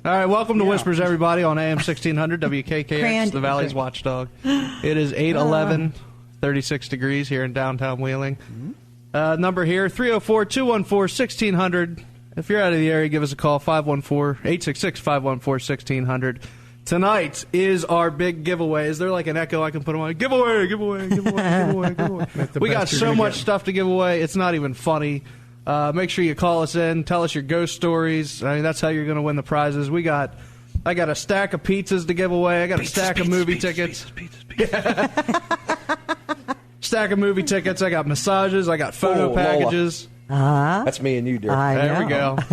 All right, welcome to Whispers, everybody, on AM 1600 WKKX, the Valley's Watchdog. It is 8:11, 36 degrees here in downtown Wheeling. Number here, 304-214-1600. If you're out of the area, give us a call, 866-514-1600. Tonight is our big giveaway. Is there like an echo I can put on? Giveaway, giveaway, giveaway, giveaway, giveaway. We got so much stuff to give away, it's not even funny. Make sure you call us in. Tell us your ghost stories. I mean, that's how you're going to win the prizes. I got a stack of pizzas to give away. I got a stack of movie tickets. Stack of movie tickets. I got massages. I got photo packages. That's me and you, dear. There we go. All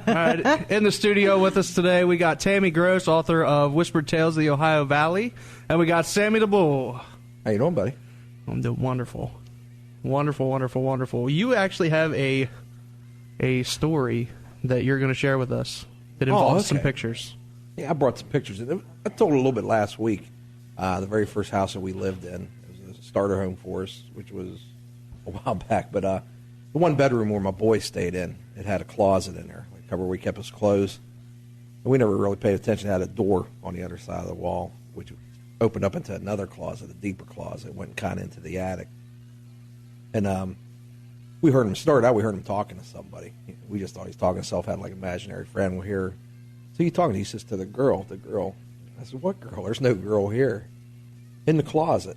right. In the studio with us today, we got Tammy Gross, author of Whispered Tales of the Ohio Valley, and we got Sammy the Bull. How you doing, buddy? I'm doing wonderful. Wonderful, wonderful, wonderful. You actually have a story that you're going to share with us that involves some pictures. Yeah, I brought some pictures. I told a little bit last week. The very first house that we lived in, it was a starter home for us, which was a while back. But the one bedroom where my boys stayed in, it had a closet in there, like where we kept his clothes. And we never really paid attention. It had a door on the other side of the wall, which opened up into another closet, a deeper closet, went kind of into the attic. And we heard him start out. We heard him talking to somebody. We just thought he was talking to himself, had like an imaginary friend. We'll hear, so you talking to? He says to the girl. The girl. I said, what girl? There's no girl here. In the closet.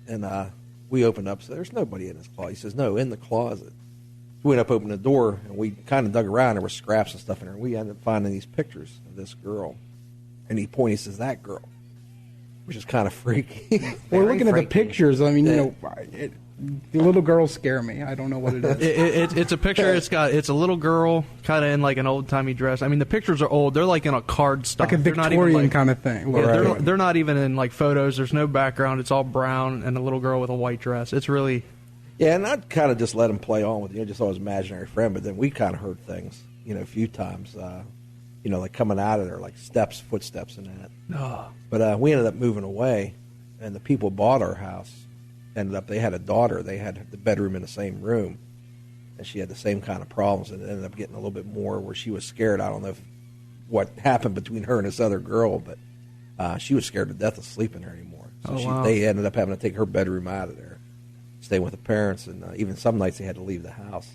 And we opened up. So there's nobody in this closet. He says, no, in the closet. We went up, opened the door, and we kind of dug around. There were scraps and stuff in there. We ended up finding these pictures of this girl. And he pointed. He says, that girl, which is kind of freaky. We're looking at the pictures. I mean, the little girls scare me. I don't know what it is. It's a picture. It's a little girl kind of in like an old timey dress. I mean, the pictures are old. They're like in a card stock, like a Victorian kind of thing. Yeah, they're not even in like photos. There's no background. It's all brown and a little girl with a white dress. It's really. Yeah, and I'd kind of just let him play on with just thought it was an imaginary friend. But then we kind of heard things, a few times, like coming out of there, like footsteps and that. Oh. But we ended up moving away, and the people bought our house. They had a daughter. They had the bedroom in the same room, and she had the same kind of problems. And it ended up getting a little bit more where she was scared. I don't know what happened between her and this other girl, but she was scared to death of sleeping there anymore. So they ended up having to take her bedroom out of there, stay with the parents, and even some nights they had to leave the house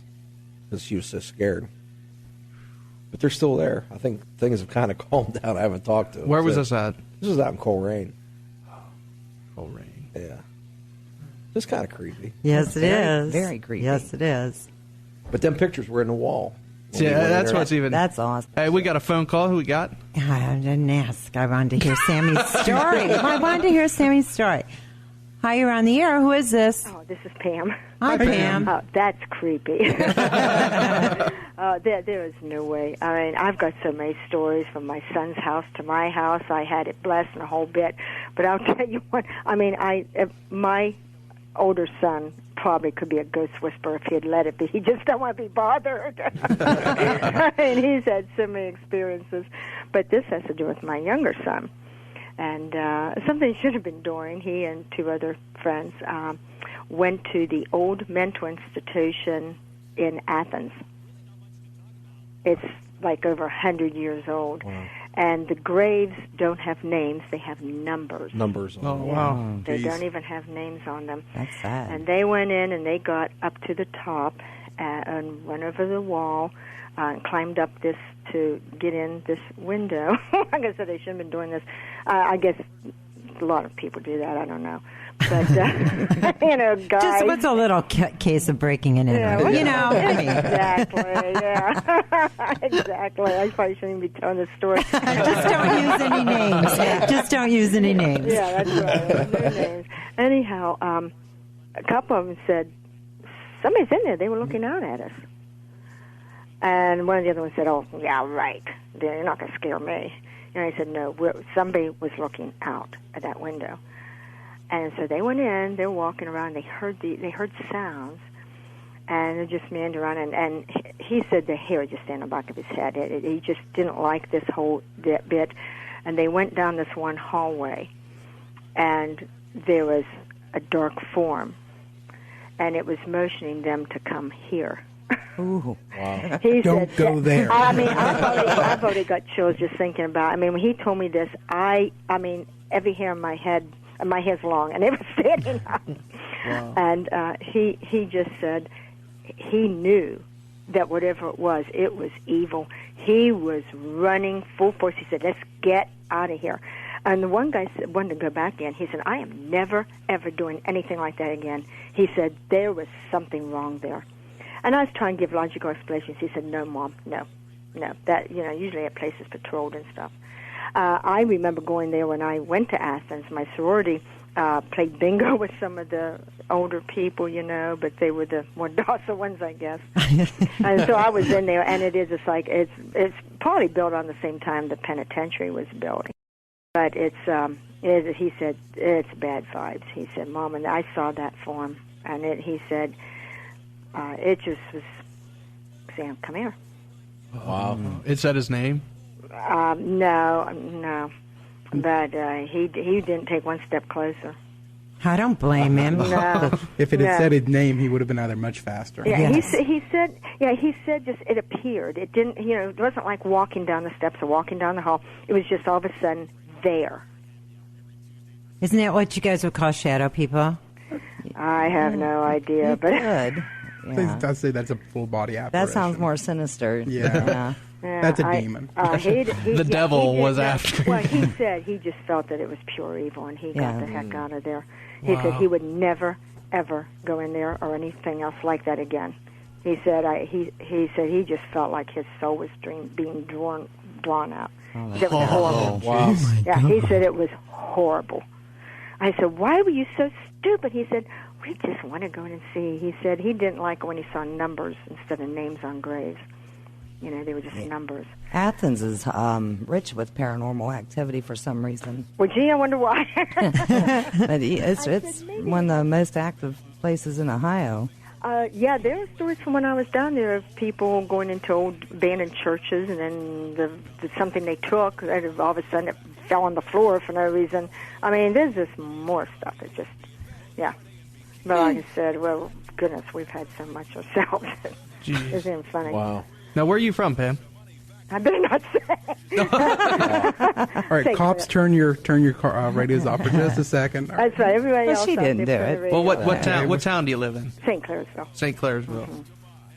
because she was so scared. But they're still there. I think things have kind of calmed down. I haven't talked to them. Where was this at? This was out in Coleraine. Coleraine. Yeah. It's kind of creepy. Yes, it is. Very creepy. Yes, it is. But them pictures were in the wall. Yeah, that's what's even. That's awesome. Hey, we got a phone call. Who we got? I didn't ask. I wanted to hear Sammy's story. I wanted to hear Sammy's story. Hi, you're on the air. Who is this? Oh, this is Pam. Hi, Pam. Oh, that's creepy. There is no way. I mean, I've got so many stories from my son's house to my house. I had it blessed and a whole bit. But I'll tell you what. I mean, my older son probably could be a ghost whisperer if he'd let it be. He just don't want to be bothered. I mean, he's had so many experiences. But this has to do with my younger son. And something he should have been doing, he and two other friends went to the old mental institution in Athens. It's like over 100 years old. Wow. And the graves don't have names, they have numbers. Numbers on them. Oh, wow. They don't even have names on them. That's sad. And they went in and they got up to the top and went over the wall and climbed up this to get in this window. Like I said, they shouldn't have been doing this. I guess a lot of people do that, I don't know. But, guys. Just what's a little case of breaking and entering? Yeah, Exactly, yeah. Exactly. I probably shouldn't be telling this story. Just don't use any names. Just don't use any names. Yeah, that's right. No names. Anyhow, a couple of them said, somebody's in there. They were looking out at us. And one of the other ones said, oh, yeah, right. You're not going to scare me. And I said, no, somebody was looking out at that window. And so they went in, they were walking around, they heard sounds, and they just meandered around, and he said the hair just stand on the back of his head. He just didn't like this whole bit. And they went down this one hallway, and there was a dark form, and it was motioning them to come here. Ooh. Wow. He Don't said, go there. I mean, I've already got chills just thinking about it. I mean, when he told me this, I mean, every hair on my head, and my hair's long, and it was standing up. Wow. And he just said he knew that whatever it was evil. He was running full force. He said, let's get out of here. And the one guy wanted to go back in. He said, I am never, ever doing anything like that again. He said, there was something wrong there. And I was trying to give logical explanations. He said, no, Mom, no. That, usually that place is patrolled and stuff. I remember going there when I went to Athens. My sorority played bingo with some of the older people, but they were the more docile ones, I guess. And so I was in there, and it's probably built on the same time the penitentiary was built. But he said, it's bad vibes. He said, Mom, and I saw that for him. And he said, it just was saying, come here. Wow. It said his name? No. But he didn't take one step closer. I don't blame him. No. If it had said his name, he would have been out there much faster. Yeah, Yes. he said just it appeared. It didn't, it wasn't like walking down the steps or walking down the hall. It was just all of a sudden there. Isn't that what you guys would call shadow people? I have no idea, but Good. Yeah. I'd say that's a full body apparition. That sounds more sinister. Yeah. yeah, That's a demon. The devil was after Well, you. he said he just felt that it was pure evil, and he got Yeah. the heck out of there. He said he would never, ever go in there or anything else like that again. He said he said he just felt like his soul was being drawn out. He said it was horrible. Wow. Yeah, he said it was horrible. I said, why were you so stupid? He said, we just want to go in and see. He said he didn't like when he saw numbers instead of names on graves. They were just numbers. Athens is rich with paranormal activity for some reason. Well, gee, I wonder why. But it's one of the most active places in Ohio. Yeah, there are stories from when I was down there of people going into old abandoned churches, and then something they took, and all of a sudden it fell on the floor for no reason. I mean, there's just more stuff. It's just, yeah. But like I said, well, goodness, we've had so much ourselves. Jeez. It's even funny. Wow. Now, where are you from, Pam? I better not say. All right, Take cops, it. turn your car, radios off for just a second. That's right. Everybody Well, else she out didn't there do put it. the Well, radio on. what town do you live in? St. Clairsville. St. Clairsville.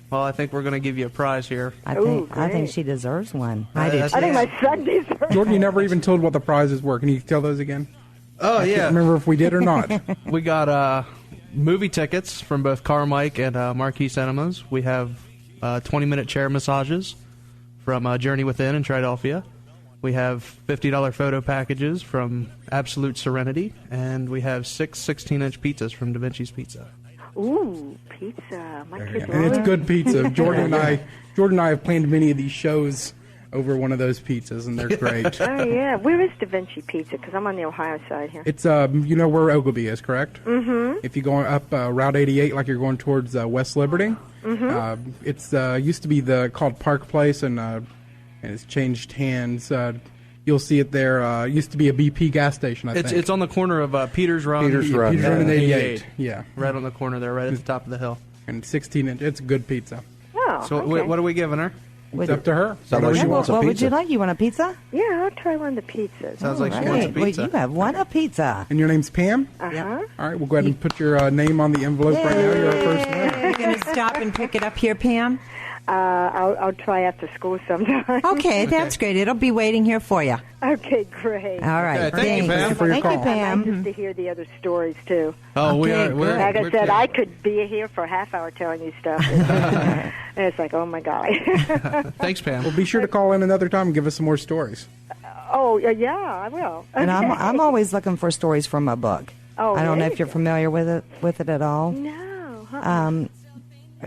Well, I think we're going to give you a prize here. I Ooh, think great. she deserves one. I do. That's- I think my son deserves. Jordan, you never even told what the prizes were. Can you tell those again? Oh, I yeah. can't remember if we did or not. We got movie tickets from both Carmike and Marquee Cinemas. We have 20-minute chair massages from Journey Within in Triadelphia. We have $50 photo packages from Absolute Serenity. And we have 6 16-inch pizzas from Da Vinci's Pizza. Ooh, pizza. My kids And it's love good pizza. Jordan and I have planned many of these shows over one of those pizzas, and they're great. Oh, yeah. Where is Da Vinci Pizza? Because I'm on the Ohio side here. It's you know where Ogilvy is, correct? Mm-hmm. If you're going up Route 88, like you're going towards West Liberty, it's used to be called Park Place, and it's changed hands. You'll see it there. Used to be a BP gas station, I think. It's on the corner of Peters Run. Peters Run. Peters Run and 88. Yeah, Right on the corner there, right at the top of the hill. and 16-inch. It's good pizza. Oh, So okay. what are we giving her? It's up to her. Sounds like she wants a What would pizza. you like? You want a pizza? Yeah, I'll try one of the pizzas. Sounds like she Right. wants a pizza. Well, you have one a pizza. And your name's Pam? Uh-huh. All right, we'll go ahead and put your name on the envelope right now. You're our first winner. You're going to stop and pick it up here, Pam? I'll try after school sometime. Okay, that's great. It'll be waiting here for you. Okay, great. All right. Okay, thank you, thanks. Pam. For your Thank you, call. Pam. Just to hear the other stories, too. Oh, we Okay, are. We're, good. Like I we're said, too. I could be here for a half hour telling you stuff. And it's like, oh, my God. Thanks, Pam. Well, be sure to call in another time and give us some more stories. Oh, yeah, I will. And I'm Okay. I'm always looking for stories from a book. Oh, I don't know there if you're you go. familiar with it at all. No.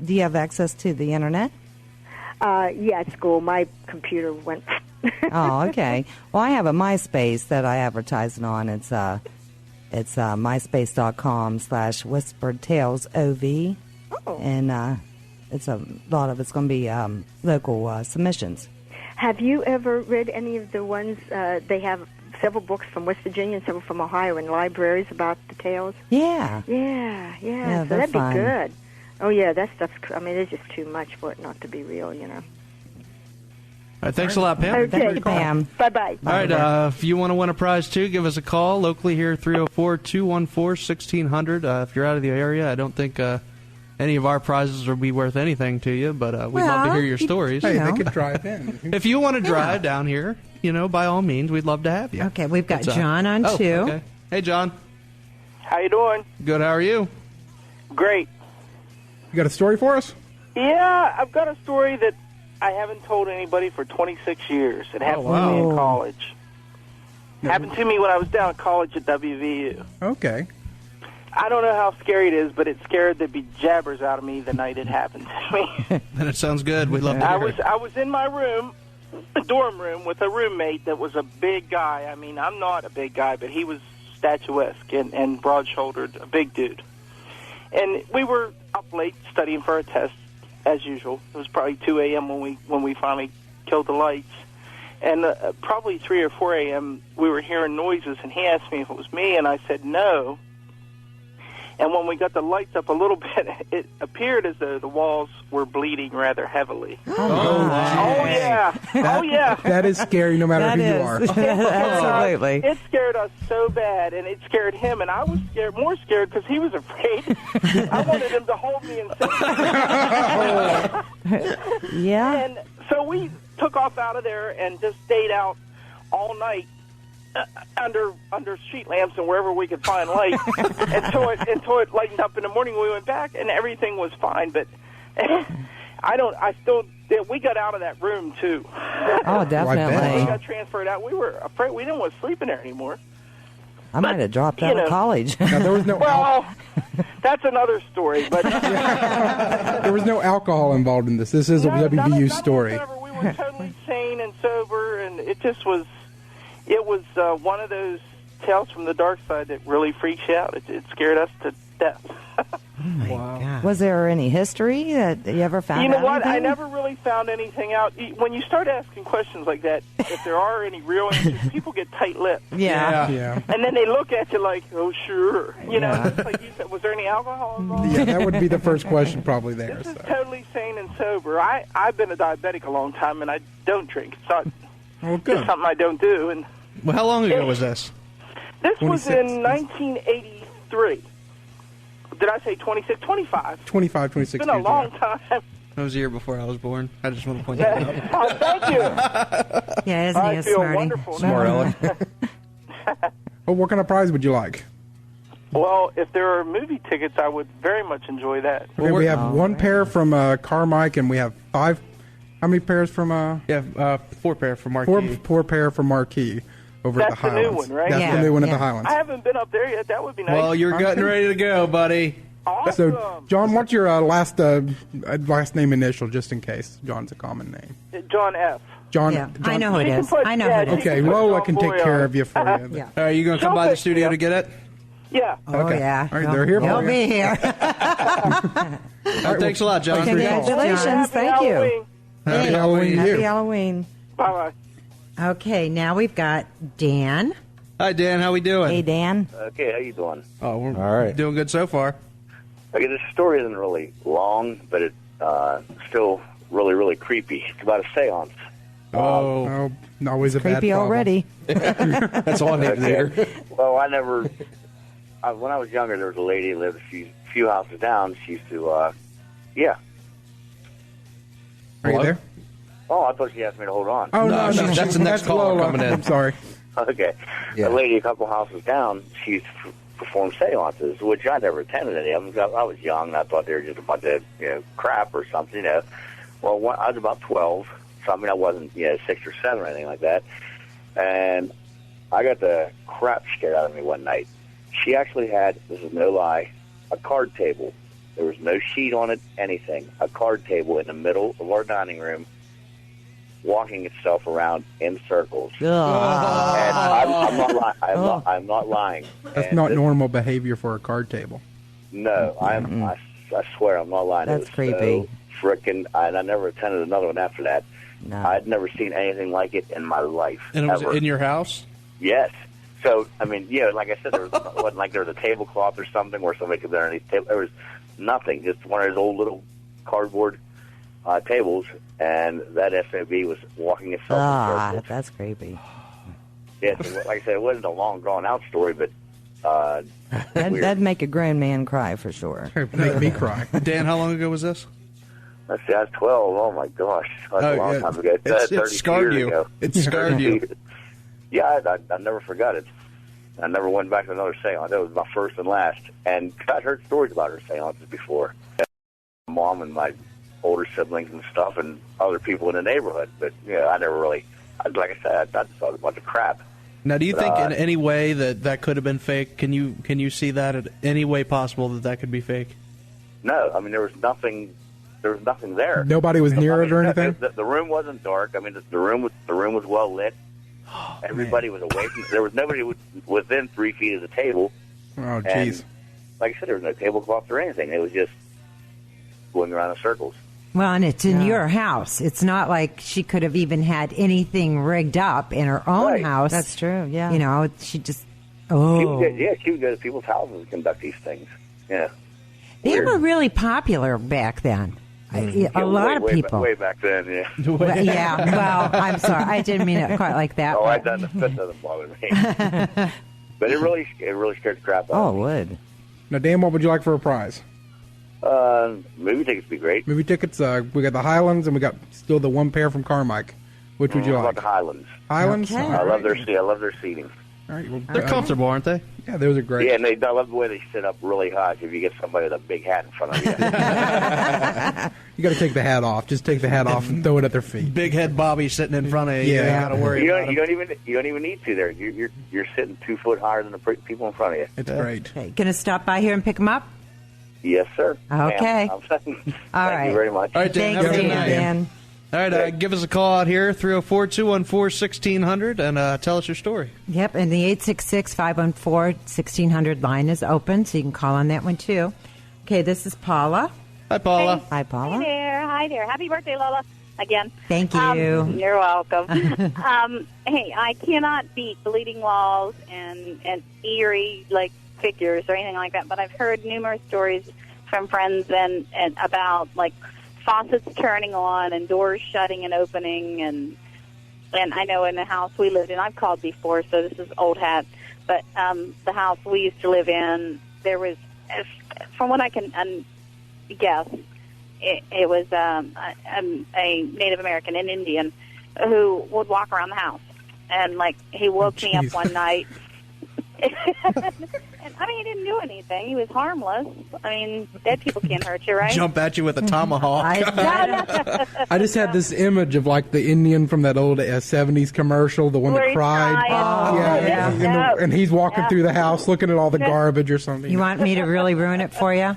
Do you have access to the internet? Yeah, at school. My computer went. Oh, okay. Well, I have a MySpace that I advertise on. It's myspace.com/whisperedtalesov. Oh. And it's a lot of it's going to be local submissions. Have you ever read any of the ones? They have several books from West Virginia and several from Ohio in libraries about the tales. Yeah. Yeah. Yeah, So they're that'd fun. be good. Oh yeah, that stuff's. I mean, it's just too much for it not to be real, All right, thanks a lot, Pam. Okay, Thank you, Pam. Bye bye. All right, if you want to win a prize too, give us a call locally here, 304-214-1600. If you're out of the area, I don't think any of our prizes will be worth anything to you, but we'd love to hear your stories. Hey, know. they could drive in. If you want to drive down here, by all means, we'd love to have you. Okay, we've got What's up? John on Oh, 2. okay. Hey, John. How you doing? Good. How are you? Great. You got a story for us? Yeah, I've got a story that I haven't told anybody for 26 years. It happened to me in college. Happened to me when I was down at college at WVU. Okay. I don't know how scary it is, but it scared the bejabbers out of me the night it happened to me. Then it sounds good. We'd love to hear it. I was in my room, a dorm room, with a roommate that was a big guy. I mean, I'm not a big guy, but he was statuesque and broad-shouldered, a big dude. And we were up late studying for a test, as usual. It was probably 2 a.m. when we finally killed the lights. And probably 3 or 4 a.m. we were hearing noises, and he asked me if it was me, and I said no. And when we got the lights up a little bit, it appeared as though the walls were bleeding rather heavily. Oh, yeah. That is scary no matter That who is. you are. Absolutely. It scared us so bad, and it scared him, and I was more scared because he was afraid. I wanted him to hold me and say, Yeah. And so we took off out of there and just stayed out all night under street lamps and wherever we could find light until it lightened up in the morning. We went back and everything was fine, but we got out of that room too. Oh, We definitely. got transferred out. We were afraid. We didn't want to sleep in there anymore. I might have dropped out of college. Now, there was no Well, that's another story, but there was no alcohol involved in this. This is a WVU story. We were totally sane and sober, and it just was. It was one of those tales from the dark side that really freaks you out. It scared us to death. Was there any history that you ever found out? You know what? I anything? never really found anything out. When you start asking questions like that, if there are any real answers, people get tight-lipped. Yeah. Yeah. And then they look at you like, oh, sure. It's like you said, was there any alcohol involved? Yeah, that would be the first question probably there. This is So. totally sane and sober. I've been a diabetic a long time, and I don't drink. It's not Well, just good. something I don't do. And Well, how long ago was this? this was 26. in 1983. Did I say 26? 25. 25, 26 It's been a years, long yeah. time. That was the year before I was born. I just want to point that out. Oh, thank you. Yeah, isn't he I a feel smarty? wonderful. Smart Alex. Well, what kind of prize would you like? Well, if there are movie tickets, I would very much enjoy that. Okay, we have one pair from Carmike, and we have 5. How many pairs from Yeah, 4 pair for Marquee. four pair from Marquee over That's at the the new Highlands. one, right? That's Yeah. the new one at Yeah. the Highlands. I haven't been up there yet. That would be nice. Well, you're getting ready to go, buddy. awesome. So, John, what's your last name initial, just in case? John's a common name. John F. John. Yeah, John I know who it She can is. put- I know who it yeah, is. Okay, Put Lola John can take Boy care on. of you for you. Yeah. Are you going to come by the studio to get it? Yeah. Oh, Okay. yeah. All right, they're here He'll for you. be here. Well, thanks a lot, John. Congratulations. Happy Thank you. Halloween. Happy Halloween to Happy you. Halloween. Bye-bye. Okay, now we've got Dan. Hi, Dan. How we doing? Hey, Dan. Okay, how you doing? Oh, we're All right. doing good so far. Okay, this story isn't really long, but it's still really, really creepy. It's about a seance. Oh. Oh, always a bad Creepy problem. already. That's all I need to hear. Well, when I was younger, there was a lady who lived a few houses down. She used to, Are you there? Oh, I thought she asked me to hold on. Oh, No, no, that's the next caller Lola. coming in. I'm sorry. Okay. Yeah. A lady a couple houses down, she used to perform seances, which I never attended any of them. I was young, and I thought they were just a bunch of crap or something. Well, I was about 12, so I mean, I wasn't 6 or 7 or anything like that. And I got the crap scared out of me one night. She actually had, this is no lie, a card table. There was no sheet on it, anything. A card table in the middle of our dining room, walking itself around in circles. Ugh. And I'm not lying. I'm not lying. That's And not this- normal behavior for a card table. No, I swear I'm not lying. That's It was creepy. So frickin', and I never attended another one after that. No. I'd never seen anything like it in my life. And it was ever. in your house? Yes. So, I mean, like I said, there wasn't like there was a tablecloth or something where somebody could be underneath the table. There was nothing, just one of those old little cardboard tables, and that SOB was walking itself in circles. That's creepy. Yeah, so like I said, it wasn't a long, drawn-out story, but That'd make a grown man cry for sure. Make me cry. Dan, how long ago was this? let's see, I was 12. Oh, my gosh. That's a long time ago. It scarred you. Ago. It scarred you. Yeah, I never forgot it. I never went back to another seance. That was my first and last. And I'd heard stories about her seances before. My mom and my older siblings and stuff and other people in the neighborhood. But, yeah, I never really, like I said, I just thought it was a bunch of crap. Now, do you think in any way that could have been fake? Can you see that in any way possible that could be fake? No, I mean, there was nothing there. Nobody was near it or anything? The room wasn't dark. I mean, the room was well lit. Everybody was away from. There was nobody within 3 feet of the table. Oh, jeez. Like I said, there was no tablecloth or anything. It was just going around in circles. Well, and it's in your house. It's not like she could have even had anything rigged up in her own house. That's true, yeah. You know, she just, She would go to people's houses and conduct these things. Yeah. They were really popular back then. A lot of people. Way back then, yeah. Yeah, well, I'm sorry. I didn't mean it quite like that. Oh, that doesn't bother me. But it really scared the crap out of me. Oh, it would. Now, Dan, what would you like for a prize? Movie tickets would be great. Movie tickets, we got the Highlands, and we got still the one pair from Carmike. Which would you How like? about the Highlands? Highlands? Okay. I love their seating. All right, well, They're comfortable, aren't they? Yeah, those are great. Yeah, and I love the way they sit up really high if you get somebody with a big hat in front of you. You got to take the hat off. Just take the hat off and throw it at their feet. Big head Bobby sitting in front of you. Yeah. You got to worry about You don't even need to there. You're sitting 2 foot higher than the people in front of you. It's great. Okay, going to stop by here and pick them up? Yes, sir. Okay. Thank you very much. All right, Dan. Thanks, Have a good Dan. night. Dan. All right, give us a call out here, 304-214-1600, and tell us your story. Yep, and the 866-514-1600 line is open, so you can call on that one, too. Okay, this is Paula. Hi, Paula. Hi, Paula. Hi there. Happy birthday, Lola. Again. Thank you. You're welcome. Hey, I cannot beat bleeding walls and eerie, figures or anything like that, but I've heard numerous stories from friends and about, faucets turning on and doors shutting and opening, and I know in the house we lived in, I've called before, so this is old hat, but the house we used to live in, there was, from what I can guess, it was a Native American, an Indian, who would walk around the house, and he woke me up one night. And, he didn't do anything. He was harmless. Dead people can't hurt you, right? Jump at you with a tomahawk. I just had this image of the Indian from that old 70s commercial, the one Where that he cried. cried. And he's walking through the house looking at all the garbage or something. You want me to really ruin it for you?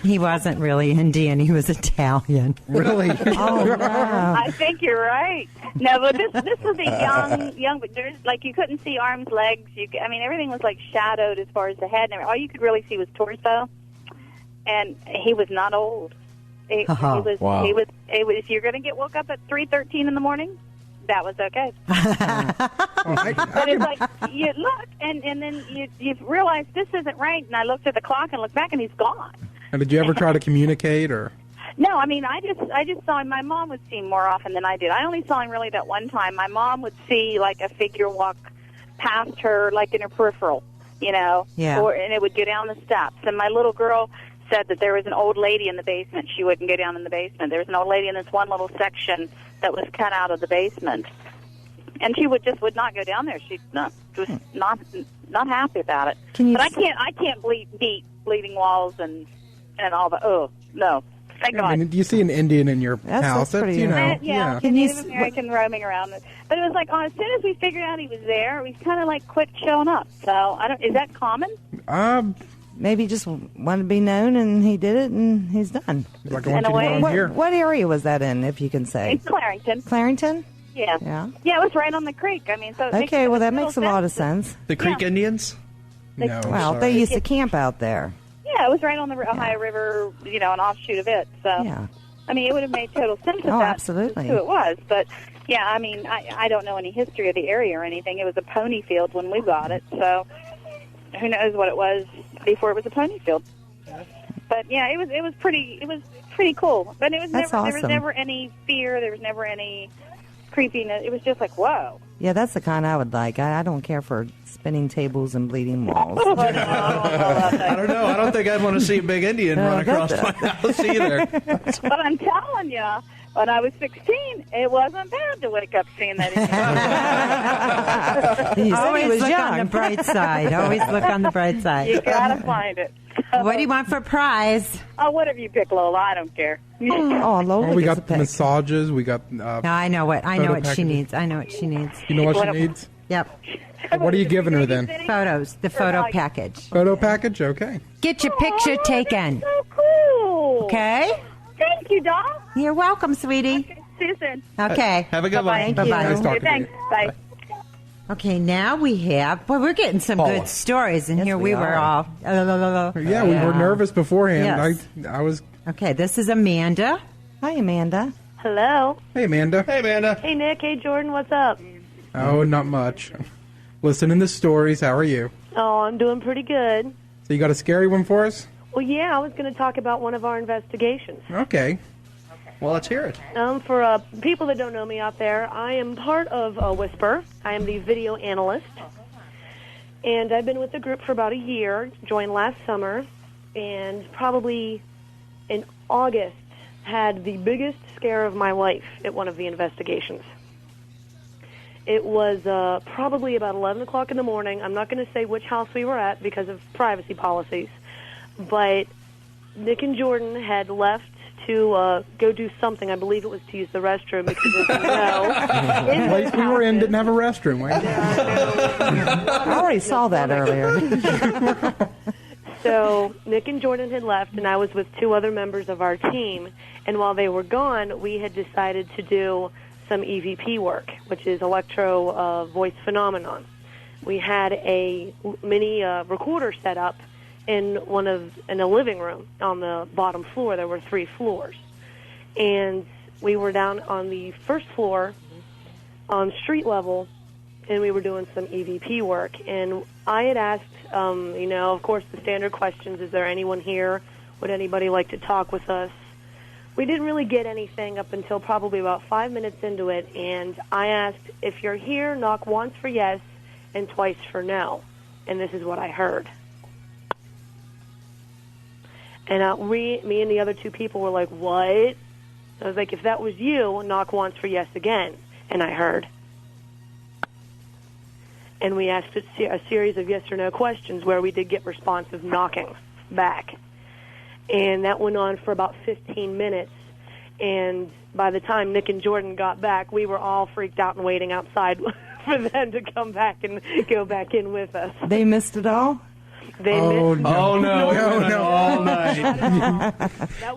He wasn't really Indian. He was Italian. Really? Oh, no. I think you're right. No, but this was a young, but there's you couldn't see arms, legs. Everything was shadowed as far as the head, and all you could really see was torso. And he was not old. He was. Wow. He was. If you're going to get woke up at 3:13 in the morning, that was okay. But it's you look, and then you realize this isn't right. And I looked at the clock and looked back, and he's gone. And did you ever try to communicate or? No, I just saw him. My mom would see him more often than I did. I only saw him really that one time. My mom would see a figure walk past her, in her peripheral, Yeah. and it would go down the steps. And my little girl said that there was an old lady in the basement. She wouldn't go down in the basement. There was an old lady in this one little section that was cut out of the basement, and she would not go down there. She was not happy about it. But I can't beat bleeding walls and all the no. Thank God. You see an Indian in your house. That's pretty, yeah. Native American roaming around. But it was as soon as we figured out he was there, we kind of quit showing up. So is that common? Maybe just wanted to be known, and he did it, and he's done. I want you to know I'm here. What area was that in, if you can say? It's Clarington. Clarington? Yeah. Yeah. Yeah, it was right on the creek. So Okay, well, that makes a lot of sense. The Creek Indians? No. Well, they used to camp out there. Yeah, it was right on the Ohio River, an offshoot of it. So, Yeah. It would have made total sense if Oh, that's absolutely. who it was. But, yeah, I don't know any history of the area or anything. It was a pony field when we got it, so who knows what it was before it was a pony field. But yeah, it was pretty cool. But it was That's there was awesome. never any fear. There was never any creepiness. It was just like, whoa. Yeah, that's the kind I would like. I don't care for spinning tables and bleeding walls. I don't know. I don't think I'd want to see a big Indian run across my house either. But I'm telling you, when I was 16, it wasn't bad to wake up seeing that. You said he Always was look young. on the bright side. Always look on the bright You side. gotta find it. What do you want for prize? Oh, whatever you pick, Lola. I don't care. Oh, Lola Oh, we gets got a pick. massages. We got. No, I know what Photo she packages. needs. I know what she needs. You know what What- she needs? Yep. What are you giving her then? Photos. The photo package. Photo package? Okay. Get your picture taken. So cool. Okay? Thank you, doll. You're welcome, sweetie. See you soon. Okay. Have a good one. Bye-bye. Nice talking to you. Thanks. Bye. Okay, now we have. Boy, we're getting some Paula. good stories, and Yes, here we we were are. all. Yeah, we were nervous beforehand. Yes. I was. Okay, this is Amanda. Hi, Amanda. Hello. Hey, Amanda. Hey, Amanda. Hey, Nick. Hey, Jordan. What's up? Oh, not much. Listening to stories. How are you? Oh, I'm doing pretty good. So you got a scary one for us? Well, yeah, I was going to talk about one of our investigations. Okay. Well, let's hear it. For people that don't know me out there, I am part of Whisper. I am the video analyst. And I've been with the group for about a year, joined last summer, and probably in August had the biggest scare of my life at one of the investigations. It was probably about 11 o'clock in the morning. I'm not going to say which house we were at because of privacy policies, but Nick and Jordan had left to go do something. I believe it was to use the restroom because, as you know, The place we were in didn't have a restroom. Right? I already saw that earlier. So Nick and Jordan had left, and I was with two other members of our team. And while they were gone, we had decided to do some EVP work, which is electro voice phenomenon. We had a mini recorder set up in a living room on the bottom floor. There were 3 floors, and we were down on the first floor on street level, and we were doing some EVP work. And I had asked, of course, the standard questions: is there anyone here? Would anybody like to talk with us? We didn't really get anything up until probably about 5 minutes into it, and I asked, if you're here, knock once for yes and twice for no. And this is what I heard. And me and the other 2 people were like, what? I was like, if that was you, knock once for yes again. And I heard. And we asked a series of yes or no questions where we did get responsive knocking back. And that went on for about 15 minutes. And by the time Nick and Jordan got back, we were all freaked out and waiting outside for them to come back and go back in with us. They missed it all? They Oh, missed no. Oh, no. No, no. All night.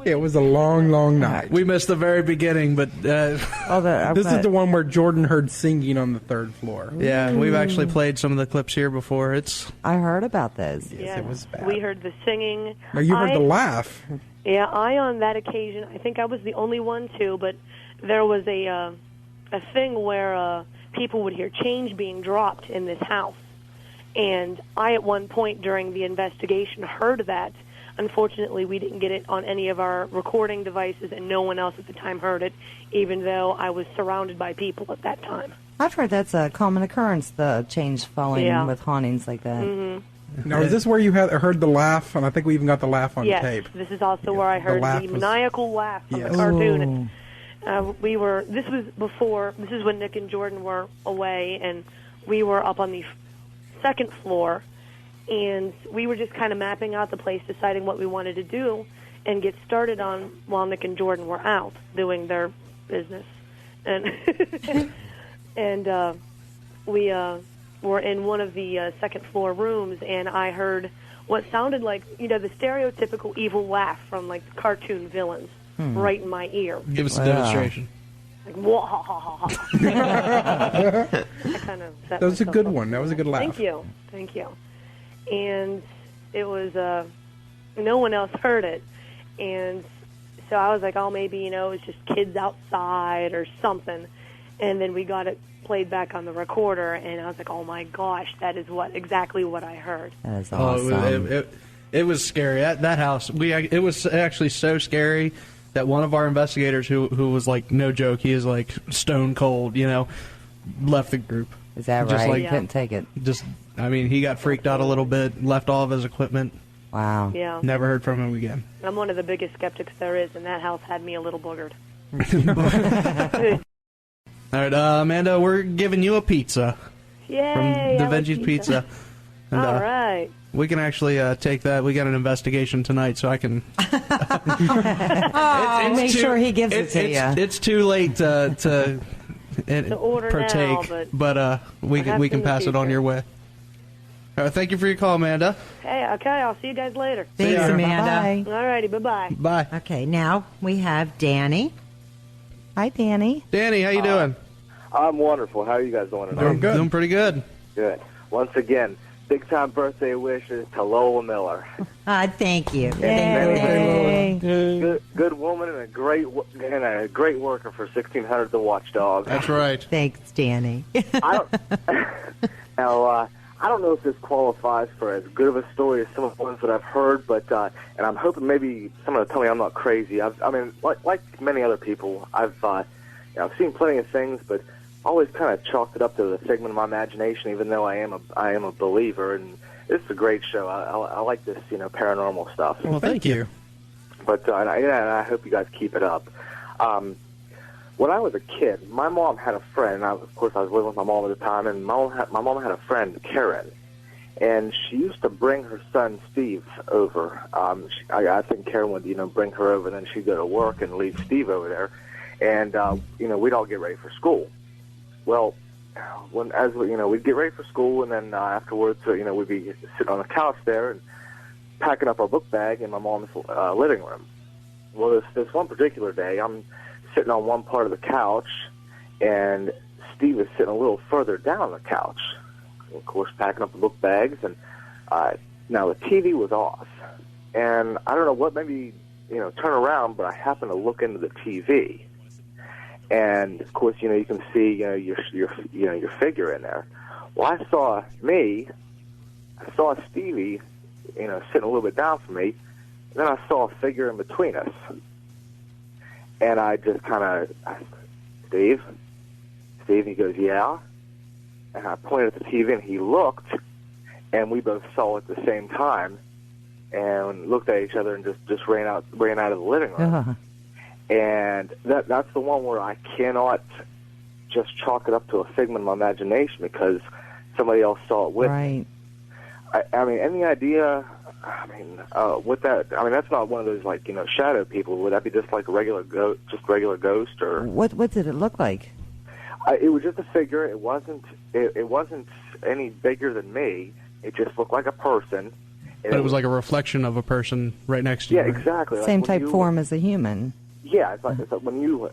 It was a long, long night. We missed the very beginning, but This is the one where Jordan heard singing on the 3rd floor. yeah, we've actually played some of the clips here before. I heard about those. Yes, it was bad. we heard the singing. Now, you heard the laugh. Yeah, on that occasion, I think I was the only one too, but there was a thing where people would hear change being dropped in this house. And I, at one point during the investigation, heard that. Unfortunately, we didn't get it on any of our recording devices, and no one else at the time heard it, even though I was surrounded by people at that time. I've heard that's a common occurrence, the change following Yeah. with hauntings like that. Mm-hmm. Now, is this where you heard the laugh? And I think we even got the laugh on Yes, tape. this is also where I heard laugh the was- maniacal laugh from Yes. the cartoon. This is when Nick and Jordan were away, and we were up on the 2nd floor, and we were just kind of mapping out the place, deciding what we wanted to do and get started on while Nick and Jordan were out doing their business. And and we were in one of the 2nd floor rooms, and I heard what sounded like, the stereotypical evil laugh from, like, cartoon villains right in my ear. Give us a demonstration. Like, wah, ha, ha, ha, ha. I kind of set That was a myself good up. one. That was a good laugh. Thank you. And it was, no one else heard it. And so I was like, oh, maybe, it was just kids outside or something. And then we got it played back on the recorder, and I was like, oh, my gosh, that is exactly what I heard. That is Oh, awesome. It was scary. That house, it was actually so scary that one of our investigators, who was like, no joke, he is like stone cold, left the group. Is that Just right? like- Couldn't take it. He got freaked out a little bit, left all of his equipment. Wow. Yeah. Never heard from him again. I'm one of the biggest skeptics there is, and that house had me a little boogered. All right, Amanda, we're giving you a pizza Yay! from I the like Veggies Pizza. And, All right. we can actually take that. We got an investigation tonight, so I can Make sure he gives it to you. It's too late to order partake, now, but we perhaps can in the pass it on future. your way. Thank you for your call, Amanda. Hey, okay, I'll see you guys later. Thanks, ya. Amanda. All righty, bye-bye. Bye. Okay, now we have Danny. Hi, Danny. Danny, how you doing? I'm wonderful. How are you guys doing tonight? Doing good. Doing pretty good. Good. Once again, big-time birthday wishes to Lola Miller. Thank you. Yay. Good woman and a great worker for 1600 The Watchdog. That's right. Thanks, Danny. I don't know if this qualifies for as good of a story as some of the ones that I've heard, but and I'm hoping maybe someone will tell me I'm not crazy. Like many other people, I've seen plenty of things, but always kind of chalked it up to the figment of my imagination. Even though I am a believer, and this is a great show. I like this paranormal stuff. Well, thank you. But and I hope you guys keep it up. When I was a kid, my mom had a friend. Of course, I was living with my mom at the time, and my mom had a friend, Karen, and she used to bring her son Steve over. I think Karen would bring her over, and then she'd go to work and leave Steve over there, and we'd all get ready for school. Well, we'd get ready for school, and then afterwards, we'd be sitting on the couch there and packing up our book bag in my mom's living room. Well, this one particular day, I'm sitting on one part of the couch, and Steve is sitting a little further down the couch. Of course, packing up the book bags, and now the TV was off, and I don't know what made me turn around, but I happened to look into the TV, and of course, you can see your figure in there. Well, I saw Stevie, sitting a little bit down from me, and then I saw a figure in between us. And I just kind of, Steve, he goes, yeah. And I pointed at the TV, and he looked, and we both saw it at the same time, and looked at each other and just ran out of the living room. Uh-huh. And that's the one where I cannot just chalk it up to a figment of my imagination because somebody else saw it with me. I mean, any idea? With that, that's not one of those shadow people. Would that be just like a regular ghost, or What did it look like? It was just a figure. It wasn't any bigger than me. It just looked like a person. But it was like a reflection of a person right next to you. Yeah, exactly. Like Same when type form as a human. Yeah, it's like when you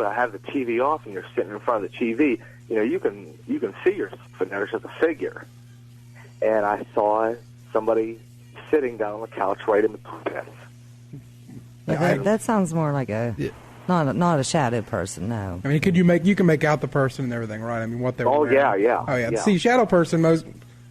have the TV off and you're sitting in front of the TV, you can see yourself, and there's just a figure. And I saw somebody sitting down on the couch right in between us. That sounds more like not a shadow person. No. I mean, you can make out the person and everything, right? I mean, what they were wearing. Yeah. Oh yeah. See, shadow person most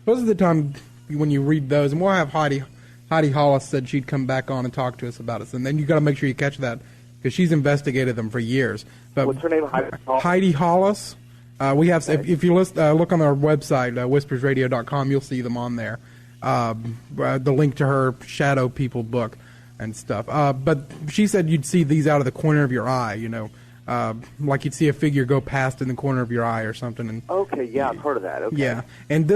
of the time when you read those, and we'll have Heidi Hollis said she'd come back on and talk to us about it, and then you got to make sure you catch that because she's investigated them for years. But what's her name? Heidi Hollis. We have if you look on our website whispersradio.com, you'll see them on there. The link to her Shadow People book and stuff. But she said you'd see these out of the corner of your eye, like you'd see a figure go past in the corner of your eye or something. And okay, yeah, I've heard of that. Okay. Yeah, and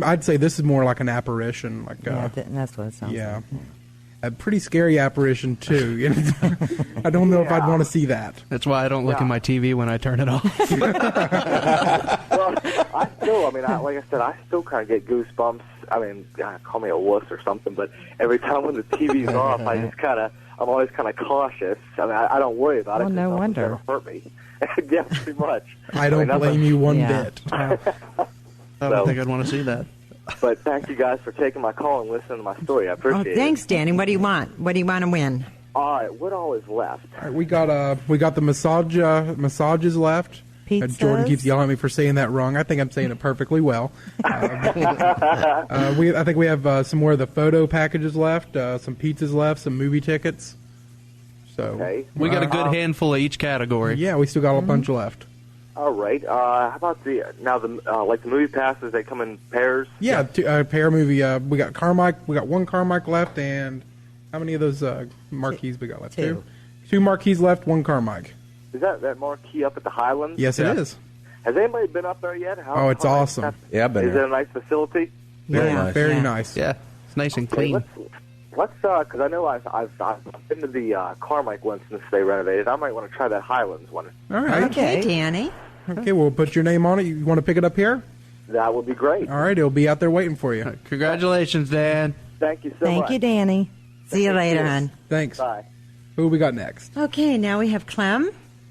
I'd say this is more like an apparition. Like that's what it sounds like. A pretty scary apparition too. I don't know if I'd want to see that. That's why I don't look at my TV when I turn it off. Well, like I said, I still kind of get goosebumps. I mean, call me a wuss or something, but every time when the TV's off, I'm always kind of cautious. I mean, I don't worry about it. Oh, no wonder. Never hurt me. Yeah, pretty much. I don't blame you one bit. I don't think I'd want to see that. But thank you guys for taking my call and listening to my story. I appreciate it. Thanks, Danny. What do you want? What do you want to win? All right, what all is left? All right, we got the massages left. Pizzas. Jordan keeps yelling at me for saying that wrong. I think I'm saying it perfectly well. I think we have some more of the photo packages left, some pizzas left, some movie tickets. So we got a good handful of each category. Yeah, we still got a bunch left. All right. How about the movie passes? They come in pairs. Yeah, pair movie. We got Carmike. We got one Carmike left, and how many of those marquees we got left? Two marquees left. One Carmike. Is that marquee up at the Highlands? Yes, it is. Has anybody been up there yet? It's awesome. Yeah, I've been Is there. it a nice facility? Very nice. Yeah, it's nice and clean. Let's because I know I've been to the Carmike one since they renovated. I might want to try that Highlands one. All right. Okay, Danny. Okay, we'll put your name on it. You want to pick it up here? That would be great. All right, it'll be out there waiting for you. Congratulations, Dan. Thank you so much. Thank you, Danny. See you later, hon. Thanks. Bye. Who we got next? Okay, now we have Clem.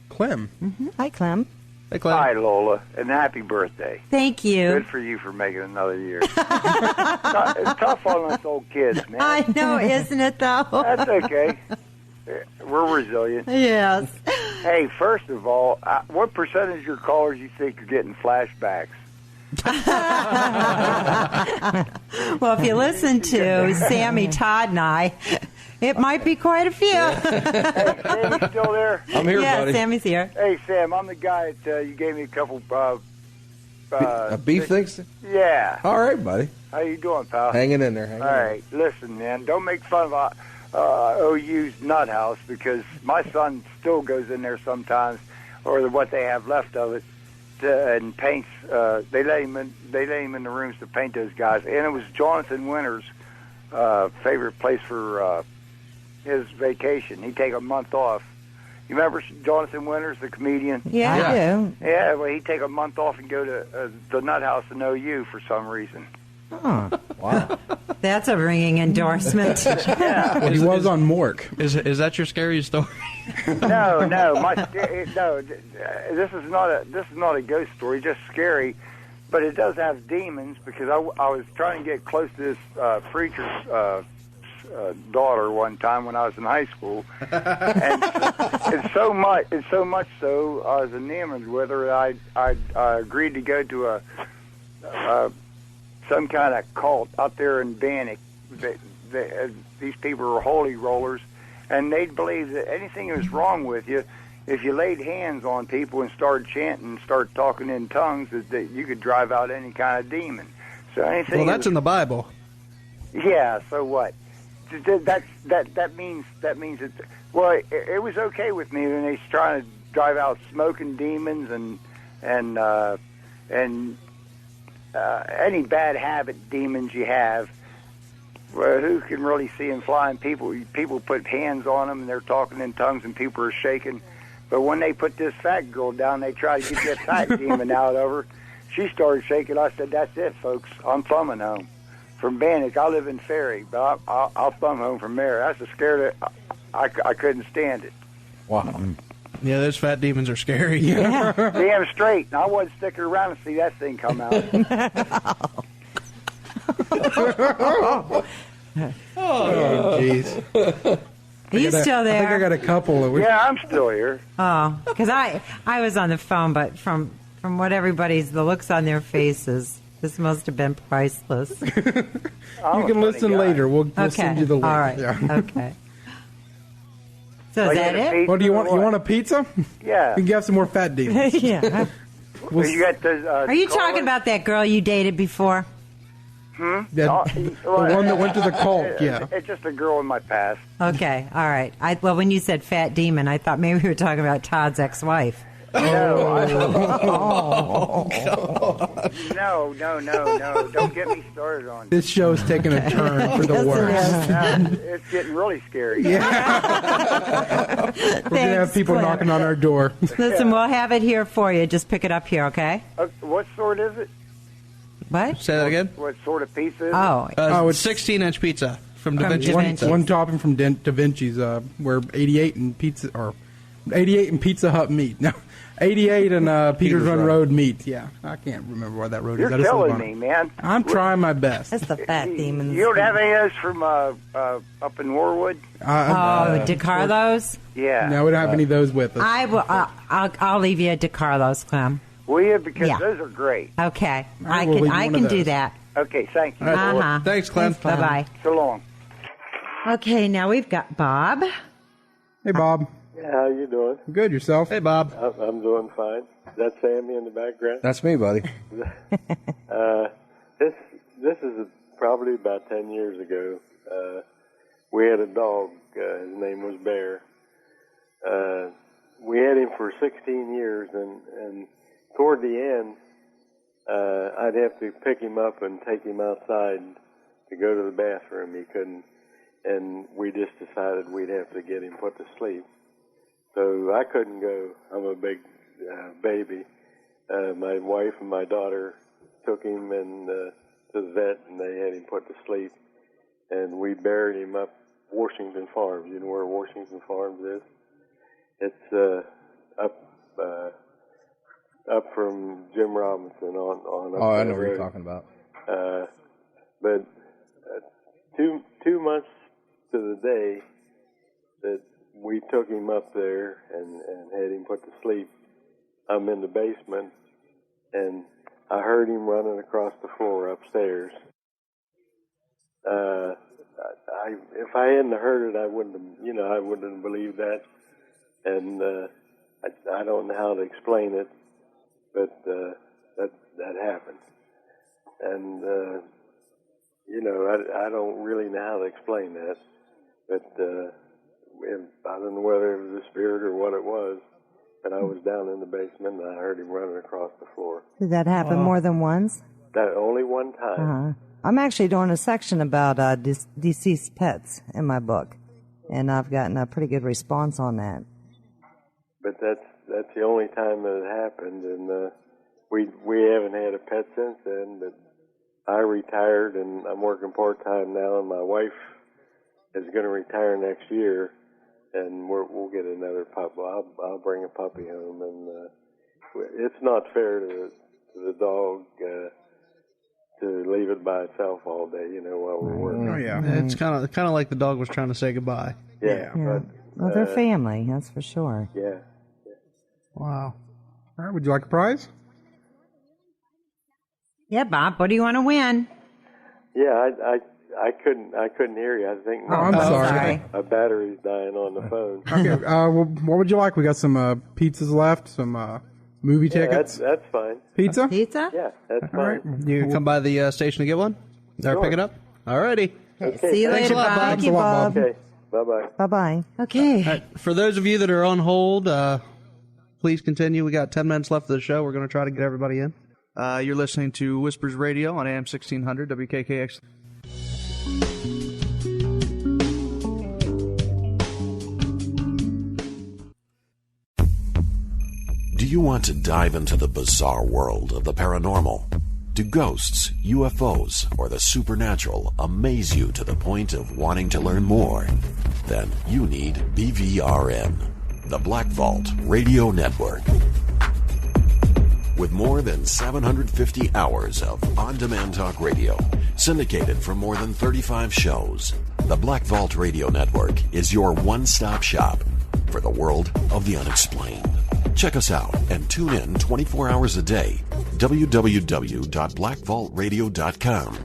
Clem. Hi, Clem. Hey, Clem. Hi, Lola, and happy birthday. Thank you. Good for you for making another year. It's tough on us old kids, man. I know, isn't it, though? That's okay. We're resilient. Yes. Hey, first of all, what percentage of your callers you think are getting flashbacks? Well, if you listen to Sammy, Todd, and I, it might be quite a few. Hey, Sam, you still there? I'm here, yeah, buddy. Sammy's here. Hey, Sam, I'm the guy that you gave me a couple. Beef things? Yeah. All right, buddy. How you doing, pal? Hanging in there. All right, listen, man. Don't make fun of OU's nut house because my son still goes in there sometimes, or what they have left of it, and paints. They let him in the rooms to paint those guys. And it was Jonathan Winter's favorite place for his vacation. He'd take a month off. You remember Jonathan Winters, the comedian? Yeah, I do. Yeah, well, he'd take a month off and go to the nut house in OU for some reason. Oh. Wow. That's a ringing endorsement. Yeah. Well, he was on Mork. Is that your scariest story? No. This is not a ghost story. Just scary, but it does have demons because I was trying to get close to this preacher's daughter one time when I was in high school, and it's so much so I was enamored with her. I agreed to go to a some kind of cult out there in Bannock. These people were holy rollers, and they'd believe that anything that was wrong with you, if you laid hands on people and started chanting and started talking in tongues, that you could drive out any kind of demon. So anything. Well, that's in the Bible. Yeah. So what? That means that. Well, it was okay with me when they trying to drive out smoking demons and any bad habit demons you have. Well, who can really see them flying? People put hands on them and they're talking in tongues and people are shaking. But when they put this fat girl down, they try to get that fat demon out of her. She started shaking. I said, "That's it, folks. I'm thumbing home from Bannock. I live in Ferry, but I'll thumb home from there." I was scared. I couldn't stand it. Wow. Yeah, those fat demons are scary. Yeah. Damn straight. I wasn't sticking around to see that thing come out. Oh, jeez. Are you still there? I think I got a couple of. Yeah, I'm still here. Oh, because I was on the phone, but from what the looks on their faces, this must have been priceless. You can listen later. We'll send you the link. All right. Yeah. Okay. So is that it? Well, do you want a pizza? Yeah. You can have some more fat demons. Yeah. You got the, Are you talking about that girl you dated before? Hmm? The one that went to the cult, yeah. It's just a girl in my past. Okay, all right. Well, when you said fat demon, I thought maybe we were talking about Todd's ex-wife. No. No. Don't get me started on This show's taking a turn for the worse. It's getting really scary. Yeah. We're going to have people knocking on our door. Listen, we'll have it here for you. Just pick it up here, okay? What sort is it? What? Say that again? What sort of pizza is it's 16-inch pizza from Da Vinci. One topping from Da Vinci's. We're 88 and Pizza Hut meat. No, 88 and Peters Run Road meet. Yeah, I can't remember where that road You're is. killing me, man. I'm trying my best. That's the Fat Demons. You don't have any of those from up in Warwood? DeCarlos? Yeah. No, we don't have any of those with us. I'll leave you at DeCarlos, Clem. Will you? Because Yeah. those are great. Okay, right, we'll leave I one can of do those. that. Okay, thank you. Uh-huh. Thanks, Clem. Bye bye. So long. Okay, now we've got Bob. Hey, Bob. Yeah, how you doing? Good, yourself? Hey, Bob. I'm doing fine. Is that Sammy in the background? That's me, buddy. This is probably about 10 years ago. We had a dog. His name was Bear. We had him for 16 years, and toward the end, I'd have to pick him up and take him outside to go to the bathroom. He couldn't, and we just decided we'd have to get him put to sleep. So I couldn't go. I'm a big baby. My wife and my daughter took him to the vet, and they had him put to sleep. And we buried him up Washington Farms. You know where Washington Farms is? It's up from Jim Robinson on up I that know what you're road. talking about. But 2 months to the day that we took him up there and had him put to sleep, I'm in the basement, and I heard him running across the floor upstairs. If I hadn't heard it, I wouldn't have believed that. And I don't know how to explain it, but that happened. And I don't really know how to explain that, but I don't know whether it was a spirit or what it was. But I was down in the basement, and I heard him running across the floor. Did that happen more than once? That only one time. I'm actually doing a section about deceased pets in my book, and I've gotten a pretty good response on that. But that's the only time that it happened, and we haven't had a pet since then. But I retired, and I'm working part-time now, and my wife is going to retire next year, and we'll get another pup. I'll bring a puppy home, and it's not fair to the dog to leave it by itself all day, while we're working. Oh, yeah. It's kind of like the dog was trying to say goodbye. Yeah. But, Well, they're family, that's for sure. yeah. Wow. All right, would you like a prize? Yeah, Bob, what do you want to win? Yeah, I couldn't hear you. I think I'm sorry. my battery's dying on the phone. Okay, well, what would you like? We got some pizzas left, some movie tickets. That's fine. Pizza? Pizza? Yeah, that's All right. fine. You come by the station to get one? Or Sure. pick it up? Alrighty. Okay, See you Thanks later, a lot, Bob. Thank you, Bob. Okay, bye-bye. Bye-bye. Okay. All right, for those of you that are on hold, please continue. We got 10 minutes left of the show. We're going to try to get everybody in. You're listening to Whispers Radio on AM 1600 WKKX. Do you want to dive into the bizarre world of the paranormal? Do ghosts, UFOs, or the supernatural amaze you to the point of wanting to learn more? Then you need BVRN, the Black Vault Radio Network. With more than 750 hours of on-demand talk radio, syndicated from more than 35 shows, the Black Vault Radio Network is your one-stop shop for the world of the unexplained. Check us out and tune in 24 hours a day. www.blackvaultradio.com.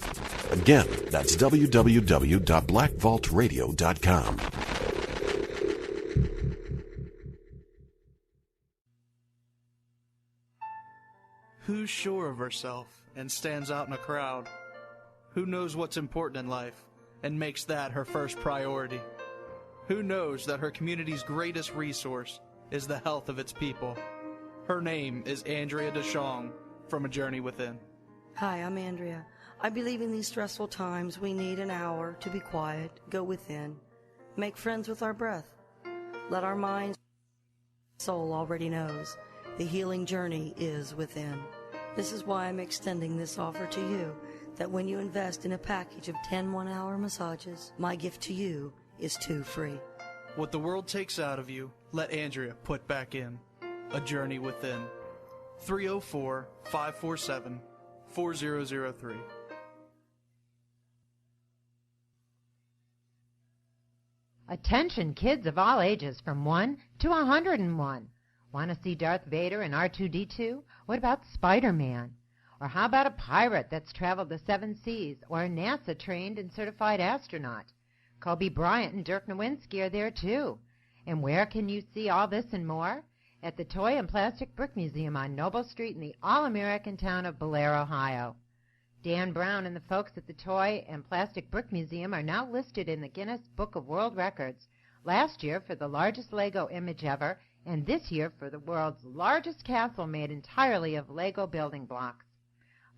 Again, that's www.blackvaultradio.com. Who's sure of herself and stands out in a crowd? Who knows what's important in life and makes that her first priority? Who knows that her community's greatest resource is the health of its people? Her name is Andrea DeShong from A Journey Within. Hi, I'm Andrea. I believe in these stressful times we need an hour to be quiet, go within, make friends with our breath. Let our minds, soul already knows the healing journey is within. This is why I'm extending this offer to you, that when you invest in a package of 10 one-hour massages, my gift to you is 2 free. What the world takes out of you, let Andrea put back in. A Journey Within. 304-547-4003. Attention kids of all ages from 1 to 101. Want to see Darth Vader and R2-D2? What about Spider-Man? Or how about a pirate that's traveled the 7 seas, or a NASA-trained and certified astronaut? Kobe Bryant and Dirk Nowitzki are there too. And where can you see all this and more? At the Toy and Plastic Brick Museum on Noble Street in the all-American town of Blair, Ohio. Dan Brown and the folks at the Toy and Plastic Brick Museum are now listed in the Guinness Book of World Records, last year for the largest Lego image ever, and this year for the world's largest castle made entirely of Lego building blocks.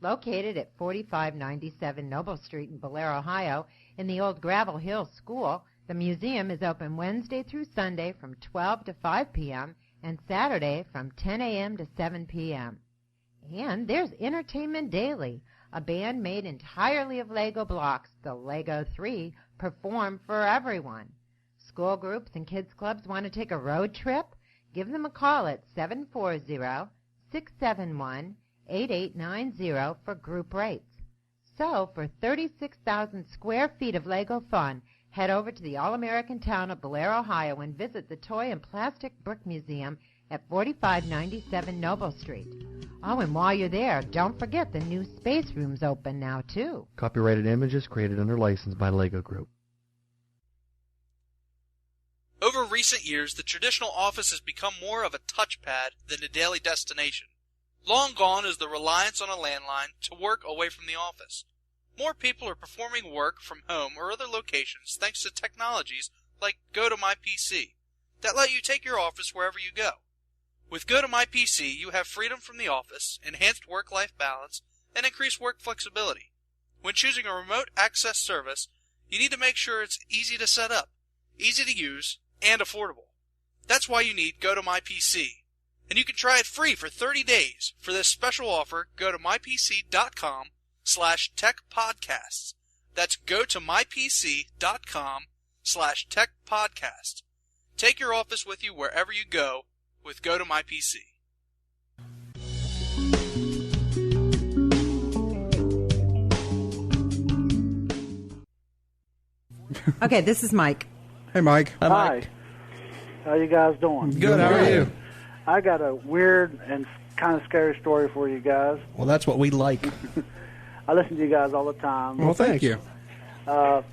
Located at 4597 Noble Street in Blair, Ohio, in the old Gravel Hill School, the museum is open Wednesday through Sunday from 12 to 5 p.m., and Saturday from 10 a.m. to 7 p.m. And there's Entertainment Daily, a band made entirely of Lego blocks, the Lego 3, perform for everyone. School groups and kids clubs want to take a road trip? Give them a call at 740-671-8890 for group rates. So, for 36,000 square feet of Lego fun, head over to the all-American town of Blair, Ohio, and visit the Toy and Plastic Brick Museum at 4597 Noble Street. Oh, and while you're there, don't forget the new space room's open now, too. Copyrighted images created under license by Lego Group. Over recent years, the traditional office has become more of a touchpad than a daily destination. Long gone is the reliance on a landline to work away from the office. More people are performing work from home or other locations thanks to technologies like GoToMyPC that let you take your office wherever you go. With GoToMyPC, you have freedom from the office, enhanced work-life balance, and increased work flexibility. When choosing a remote access service, you need to make sure it's easy to set up, easy to use, and affordable. That's why you need GoToMyPC. And you can try it free for 30 days. For this special offer, go to mypc.com/techpodcasts. That's go to mypc.com/techpodcasts. Take your office with you wherever you go with GoToMyPC. Okay, this is Mike. Hey, Mike. Hi. How you guys doing? Good. How are you? I got a weird and kind of scary story for you guys. Well, that's what we like. I listen to you guys all the time. Well, thank you. When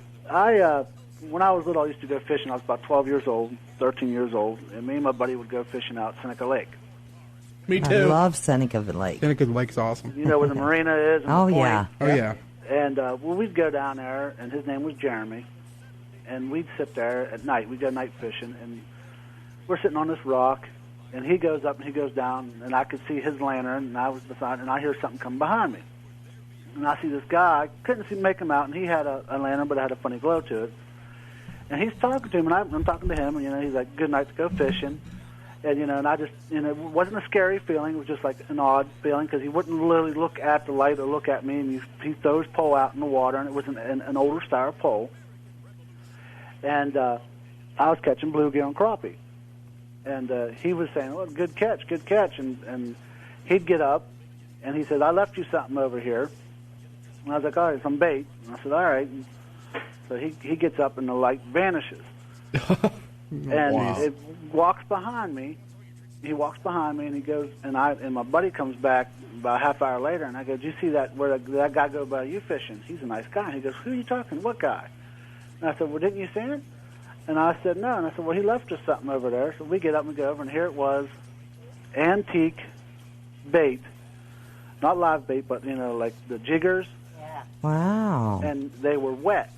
I was little, I used to go fishing. I was about 12 years old, 13 years old, and me and my buddy would go fishing out Seneca Lake. Me too. I love Seneca Lake. Seneca Lake's awesome. You know where the marina is? And Oh, the point? yeah. Oh, yeah. And well, we'd go down there, and his name was Jeremy, and we'd sit there at night. We'd go night fishing, and we're sitting on this rock, and he goes up and he goes down, and I could see his lantern, and I was beside, and I hear something come behind me. And I see this guy, I couldn't make him out, and he had a lantern, but it had a funny glow to it. And he's talking to him, and I'm talking to him, and, you know, he's like, good night to go fishing. And, you know, and I just, you know, it wasn't a scary feeling. It was just like an odd feeling because he wouldn't literally look at the light or look at me, and he throws his pole out in the water, and it was an older style pole. And I was catching bluegill and crappie. And he was saying, oh, good catch. And he'd get up, and he said, I left you something over here. And I was like, all right, some bait. And I said, all right. And so he gets up, and the light vanishes. And Wow. it walks behind me. He walks behind me, and he goes, and my buddy comes back about a half hour later, and I go, did you see that, where that guy go by you fishing? He's a nice guy. And he goes, who are you talking to? What guy? And I said, well, didn't you see him? And I said, no. And I said, well, he left us something over there. So we get up and go over, and here it was, antique bait. Not live bait, but, you know, like the jiggers. Yeah. Wow. And they were wet.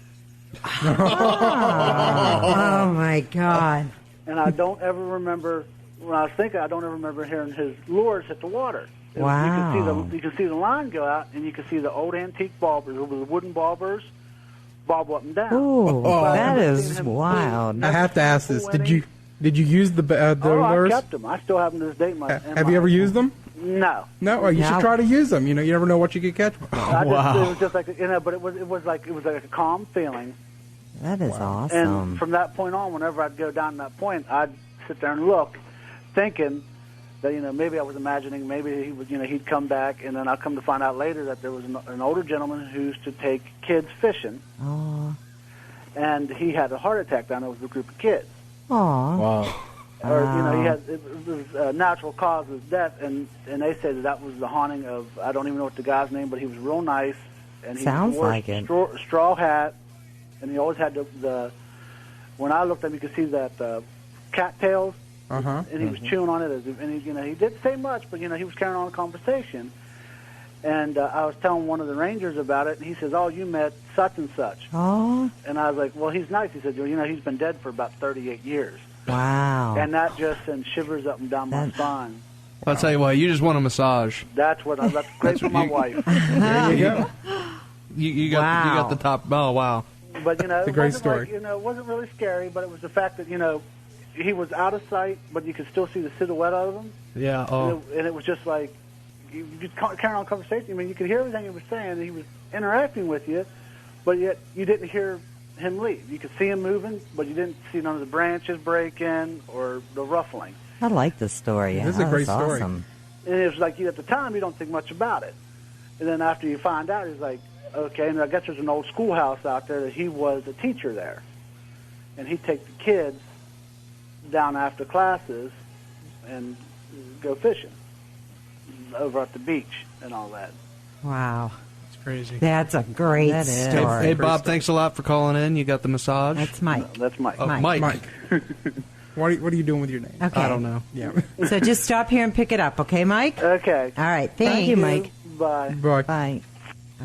Oh, my God. And I don't ever remember, when I was thinking, I don't ever remember hearing his lures hit the water. Wow. You could see the line go out, and you could see the old antique bobbers, the wooden bobbers, bob up and down. Ooh, But that I've never is seen him wild. I have to ask this. Did you use the I lures? kept them. I still have them to this day. Have you ever used them? No. No. Well, you should try to use them. You know, you never know what you could catch. It was just like, you know, but it was like a calm feeling. That is awesome. And from that point on, whenever I'd go down that point, I'd sit there and look, thinking that, maybe I was imagining, maybe he would, he'd come back, and then I'll come to find out later that there was an older gentleman who used to take kids fishing, and he had a heart attack down there with a group of kids. Aw. Wow. Or, it was a natural cause of death, and they said that was the haunting of, I don't even know what the guy's name, but he was real nice, and he Sounds wore like it. straw hat, and he always had the when I looked at him, you could see that cattails, and he was chewing on it, and he didn't say much, but, he was carrying on a conversation. And I was telling one of the rangers about it, and he says, "Oh, you met such and such." Oh. And I was like, "Well, he's nice." He said, "He's been dead for about 38 years." Wow. And that just sent shivers up and down my spine. I'll tell you what, you just want a massage. That's great for my wife. There you go. You got the top. Oh, wow. But, It's a it great wasn't story. like, it wasn't really scary, but it was the fact that, he was out of sight, but you could still see the silhouette of him. Yeah. Oh. And it was just like, you just carry on conversation. I mean, you could hear everything he was saying, and he was interacting with you, but yet you didn't hear him leave. You could see him moving, but you didn't see none of the branches breaking or the ruffling. I like this story. This is a great story. Awesome. And it was like, at the time, you don't think much about it. And then after you find out, it's like, okay, and I guess there's an old schoolhouse out there that he was a teacher there. And he'd take the kids down after classes and go fishing over at the beach and all that. Wow. That's crazy. That's a great story. Hey, Bob, thanks a lot for calling in. You got the massage. That's Mike. That's Mike. Oh, Mike. What are you doing with your name? Okay. I don't know. Yeah. So just stop here and pick it up, okay, Mike? Okay. All right. Thank you, Mike. Bye. Bye.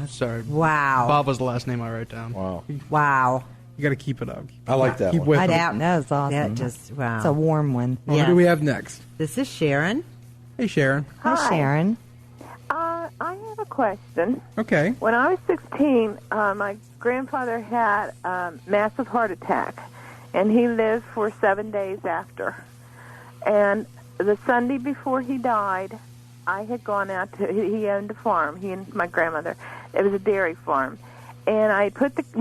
Sorry. Wow. Bob was the last name I wrote down. Wow. Wow. You got to keep it up. I like that Keep one. with That them. was awesome. That just, wow. It's a warm one. Well, Who do we have next? This is Sharon. Hey, Sharon. Hi, Sharon. I have a question. Okay. When I was 16, my grandfather had a massive heart attack, and he lived for 7 days after. And the Sunday before he died, I had gone out to, he owned a farm, he and my grandmother. It was a dairy farm. And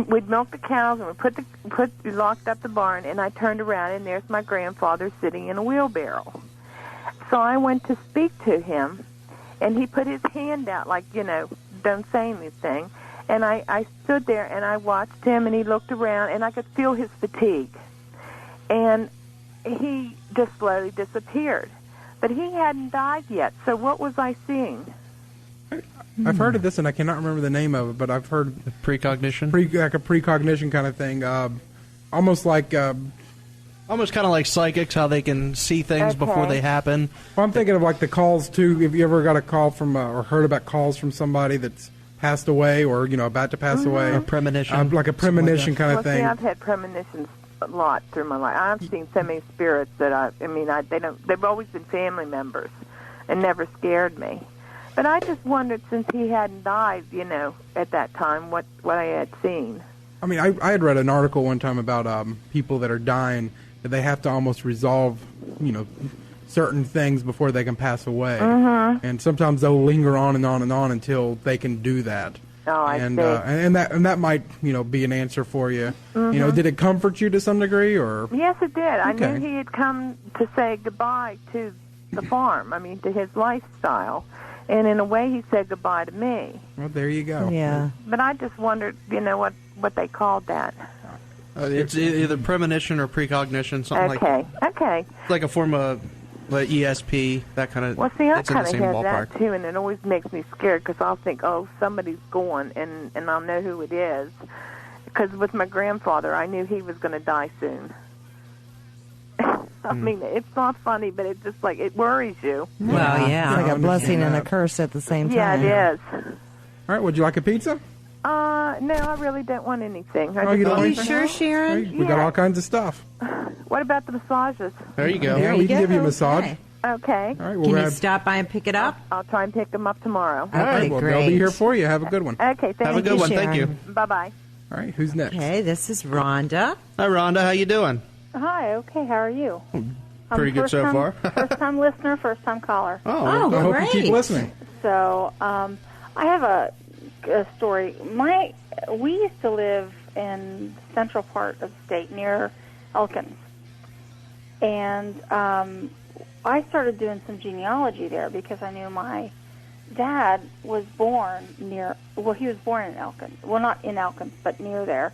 we'd milk the cows, and we locked up the barn, and I turned around, and there's my grandfather sitting in a wheelbarrow. So I went to speak to him, and he put his hand out like, don't say anything. And I stood there, and I watched him, and he looked around, and I could feel his fatigue. And he just slowly disappeared. But he hadn't died yet, so what was I seeing? I've heard of this, and I cannot remember the name of it, but I've heard precognition, like a precognition kind of thing, almost like. Almost kind of like psychics, how they can see things before they happen. Well, I'm thinking of like the calls too. If you ever got a call from or heard about calls from somebody that's passed away or about to pass away, or premonition, like a premonition kind of thing. See, I've had premonitions a lot through my life. I've seen so many spirits that they've always been family members and never scared me. But I just wondered, since he hadn't died, at that time, what I had seen. I mean, I had read an article one time about people that are dying, that they have to almost resolve, certain things before they can pass away. Mm-hmm. And sometimes they'll linger on and on and on until they can do that. Oh, I see. And that might, be an answer for you. Mm-hmm. Did it comfort you to some degree, or? Yes, it did. I Okay. knew he had come to say goodbye to the farm, to his lifestyle. And in a way, he said goodbye to me. Well, there you go. Yeah. But I just wondered, what they called that. It's either premonition or precognition, something Okay. like a form of ESP, that kind of. Well, see, I it's in the kind of same had ballpark. that too, and it always makes me scared because I'll think, oh, somebody's going, and I'll know who it is. Because with my grandfather, I knew he was going to die soon. I mean, it's not funny, but it just it worries you. Well, yeah. It's like a blessing and a curse at the same time. Yeah, it is. All right, would you like a pizza? No, I really don't want anything. Oh, you don't want anything? Sure, Sharon? We got all kinds of stuff. What about the massages? There you go. Yeah, we can give you a massage. Okay. All right, Can you stop by and pick it up? I'll try and pick them up tomorrow. All right, well, they'll be here for you. Have a good one. Okay, thank you. Have a good one. Thank you. Bye-bye. All right, who's next? Okay, this is Rhonda. Hi, Rhonda. How you doing? Hi, okay, how are you? Pretty good so far. First-time listener, first-time caller. Oh, I hope you keep listening. So, I have a story. We used to live in the central part of the state near Elkins. And I started doing some genealogy there because I knew my dad was born near, well, he was born in Elkins. Well, not in Elkins, but near there.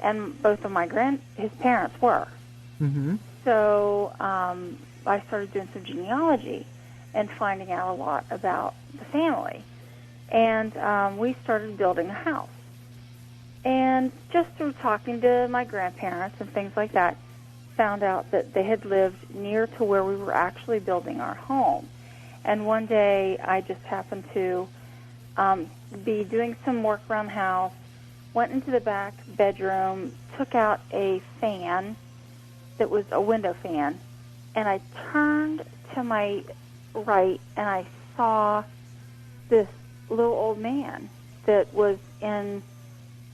And both of his parents were. Mm-hmm. So I started doing some genealogy and finding out a lot about the family. And we started building a house. And just through talking to my grandparents and things like that, found out that they had lived near to where we were actually building our home. And one day I just happened to be doing some work around the house, went into the back bedroom, took out a fan that was a window fan, and I turned to my right and I saw this little old man that was in,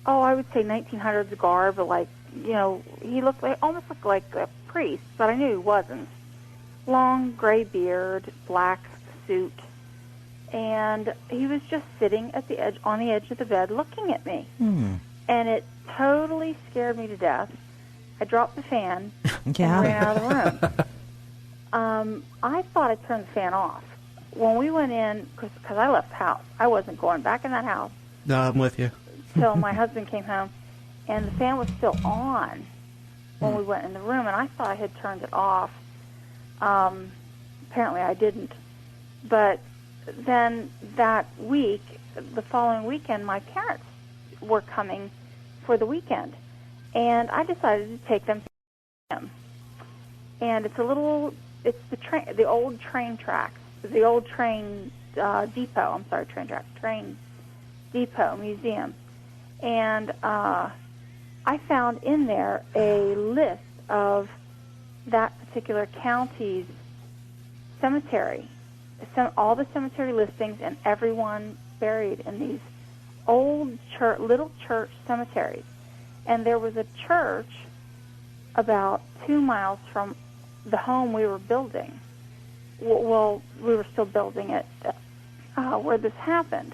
I would say 1900s garb, like, he looked like, almost looked like a priest, but I knew he wasn't. Long gray beard, black suit, and he was just sitting on the edge of the bed looking at me. And it totally scared me to death. I dropped the fan and ran out of the room. I thought I turned the fan off. When we went in, because I left the house, I wasn't going back in that house. No, I'm with you. Till my husband came home, and the fan was still on when we went in the room, and I thought I had turned it off. Apparently I didn't. But then that week, the following weekend, my parents were coming for the weekend, and I decided to take them to him. And it's the old train tracks, the old train depot. I'm sorry, train depot museum. And I found in there a list of that particular county's cemetery, all the cemetery listings, and everyone buried in these old little church cemeteries. And there was a church about 2 miles from the home we were building. Well, we were still building it where this happened.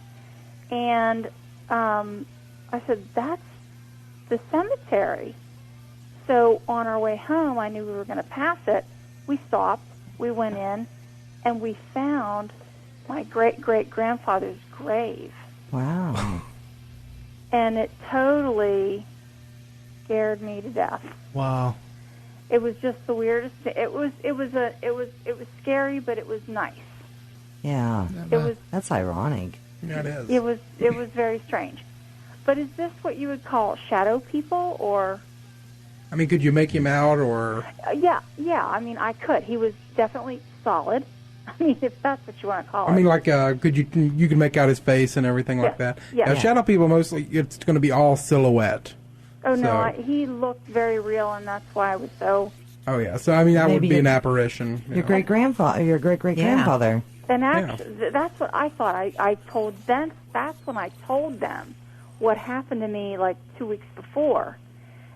And I said, that's the cemetery. So on our way home, I knew we were going to pass it. We stopped, we went in, and we found my great-great-grandfather's grave. Wow. And it totally scared me to death. Wow. It was just the weirdest thing. It was scary, but it was nice. Yeah. That's ironic. Yeah, it is. It was very strange. But is this what you would call shadow people, or? I mean, could you make him out, or? Yeah. I mean, I could. He was definitely solid. I mean, if that's what you want to call it. I mean, like, could you can make out his face and everything like that? Yeah. Now, shadow people, mostly, it's going to be all silhouette. Oh, no, he looked very real, and that's why I was so... Oh, yeah. So, I mean, that would be an apparition. Your great-grandfather, your great-great-grandfather. And actually, that's what I thought. I told them, that's when I told them what happened to me, like, 2 weeks before.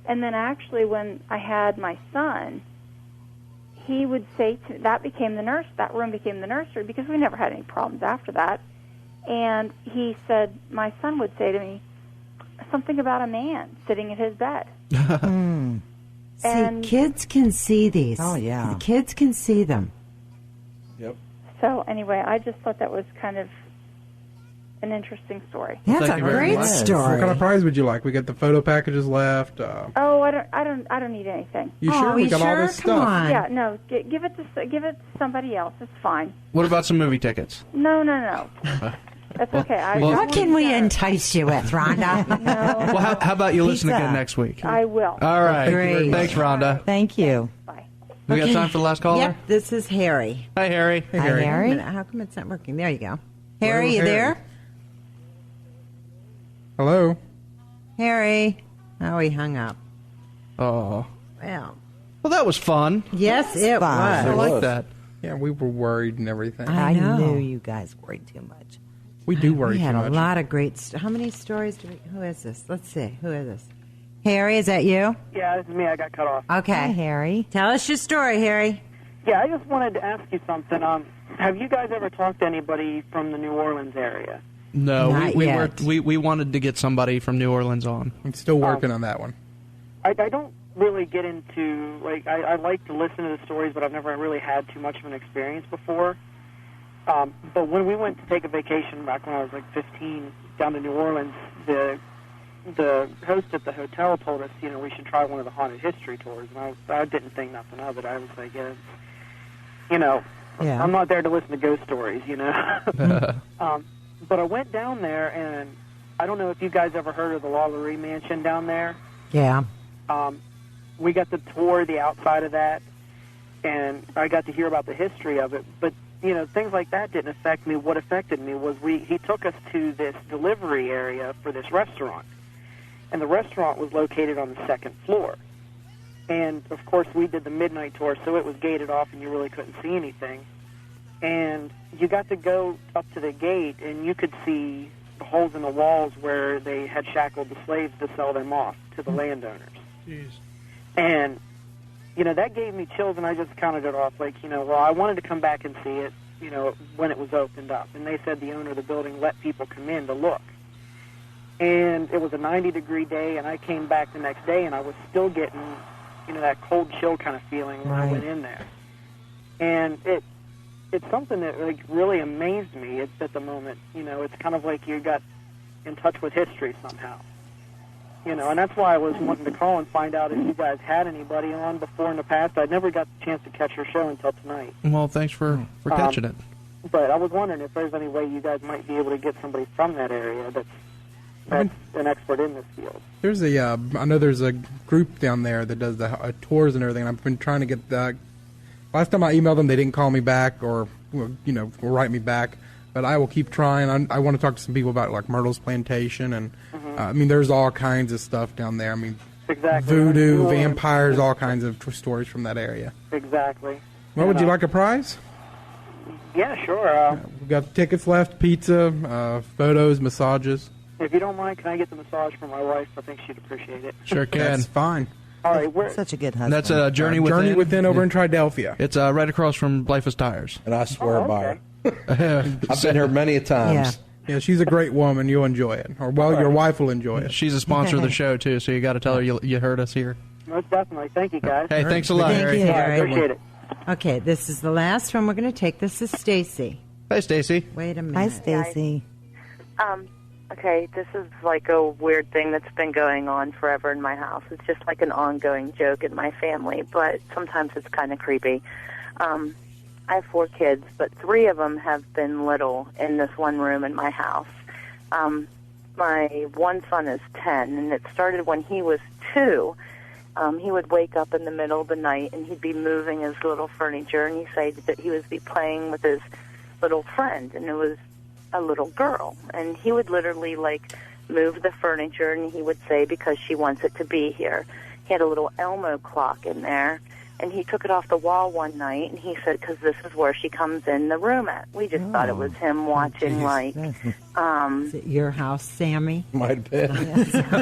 And then actually, when I had my son, he would say to that room became the nursery, because we never had any problems after that. And he said, my son would say to me, something about a man sitting in his bed. See, kids can see these. Oh, yeah. The kids can see them. Yep. So anyway, I just thought that was kind of an interesting story. That's a great story. What kind of prize would you like? We got the photo packages left. I don't need anything. You sure? We got all this stuff. On. Yeah, no, give it to somebody else. It's fine. What about some movie tickets? No. That's okay. What can we entice you with, Rhonda? No. Well, how about you listen again next week? I will. All right. Great. Thanks, Rhonda. Thank you. Bye. We got time for the last caller? Yep, this is Harry. Hi, Harry. Hey, Harry. Hi, Harry. How come it's not working? There you go. Harry, you there? Hello? Harry. Oh, he hung up. Oh. Well, that was fun. Yes, it was. I like that. Yeah, we were worried and everything. I know. knew you guys worried too much. We do worry We too had much. a lot of great How many stories do we... Who is this? Let's see. Who is this? Harry, is that you? Yeah, this is me. I got cut off. Okay. Hi, Harry. Tell us your story, Harry. Yeah, I just wanted to ask you something. Have you guys ever talked to anybody from the New Orleans area? No, Not we yet. wanted to get somebody from New Orleans on. I'm still working on that one. I don't really get into, like, I like to listen to the stories, but I've never really had too much of an experience before. But when we went to take a vacation back when I was like 15 down to New Orleans, the host at the hotel told us, you know, we should try one of the haunted history tours, and I didn't think nothing of it. I was like, yeah, you know, Yeah. I'm not there to listen to ghost stories, you know. But I went down there, and I don't know if you guys ever heard of the LaLaurie Mansion down there. Yeah. We got to tour the outside of that, and I got to hear about the history of it. But, you know, things like that didn't affect me. What affected me was he took us to this delivery area for this restaurant, and the restaurant was located on the second floor. And, of course, we did the midnight tour, so it was gated off, and you really couldn't see anything. And you got to go up to the gate, and you could see the holes in the walls where they had shackled the slaves to sell them off to the landowners. Jeez. And, you know, that gave me chills, and I just counted it off like, you know, well, I wanted to come back and see it, you know, when it was opened up. And they said the owner of the building let people come in to look. And it was a 90-degree day, and I came back the next day, and I was still getting, you know, that cold chill kind of feeling when I went in there. And it's something that, like, really amazed me at the moment. You know, it's kind of like you got in touch with history somehow. You know, and that's why I was wanting to call and find out if you guys had anybody on before in the past. I never got the chance to catch your show until tonight. Well, thanks for catching it. But I was wondering if there's any way you guys might be able to get somebody from that area that's an expert in this field. There's I know there's a group down there that does the tours and everything. I've been trying to get last time I emailed them, they didn't call me back or, you know, write me back. But I will keep trying. I want to talk to some people about, like, Myrtle's Plantation. And, I mean, there's all kinds of stuff down there. I mean, voodoo, vampires, all kinds of stories from that area. Exactly. Well, would you like a prize? Yeah, sure. We've got tickets left, pizza, photos, massages. If you don't mind, can I get the massage from my wife? I think she'd appreciate it. Sure can. That's fine. All right, Such a good husband. That's a Journey Within. Journey Within over in Triadelphia. It's right across from Blyfus Tires. And I swear by her. I've been here many a times. Yeah, she's a great woman. You'll enjoy it. Or, well, your wife will enjoy it. She's a sponsor of the show, too, so you got to tell her you heard us here. Most definitely. Thank you, guys. Hey, thanks a lot, Thank Harry. you, Harry. Appreciate it. Okay, this is the last one we're going to take. This is Stacy. Hey, Stacy. Wait a minute. Hi, Stacy. Okay, this is like a weird thing that's been going on forever in my house. It's just like an ongoing joke in my family, but sometimes it's kind of creepy. I have 4 kids, but 3 of them have been little in this one room in my house. My one son is 10, and it started when he was 2. He would wake up in the middle of the night, and he'd be moving his little furniture, and he said that he would be playing with his little friend, and it was a little girl. And he would literally, like, move the furniture, and he would say, because she wants it to be here. He had a little Elmo clock in there, and he took it off the wall one night, and he said, because this is where she comes in the room at. We just thought it was him watching, like... Is it your house, Sammy? Might have been.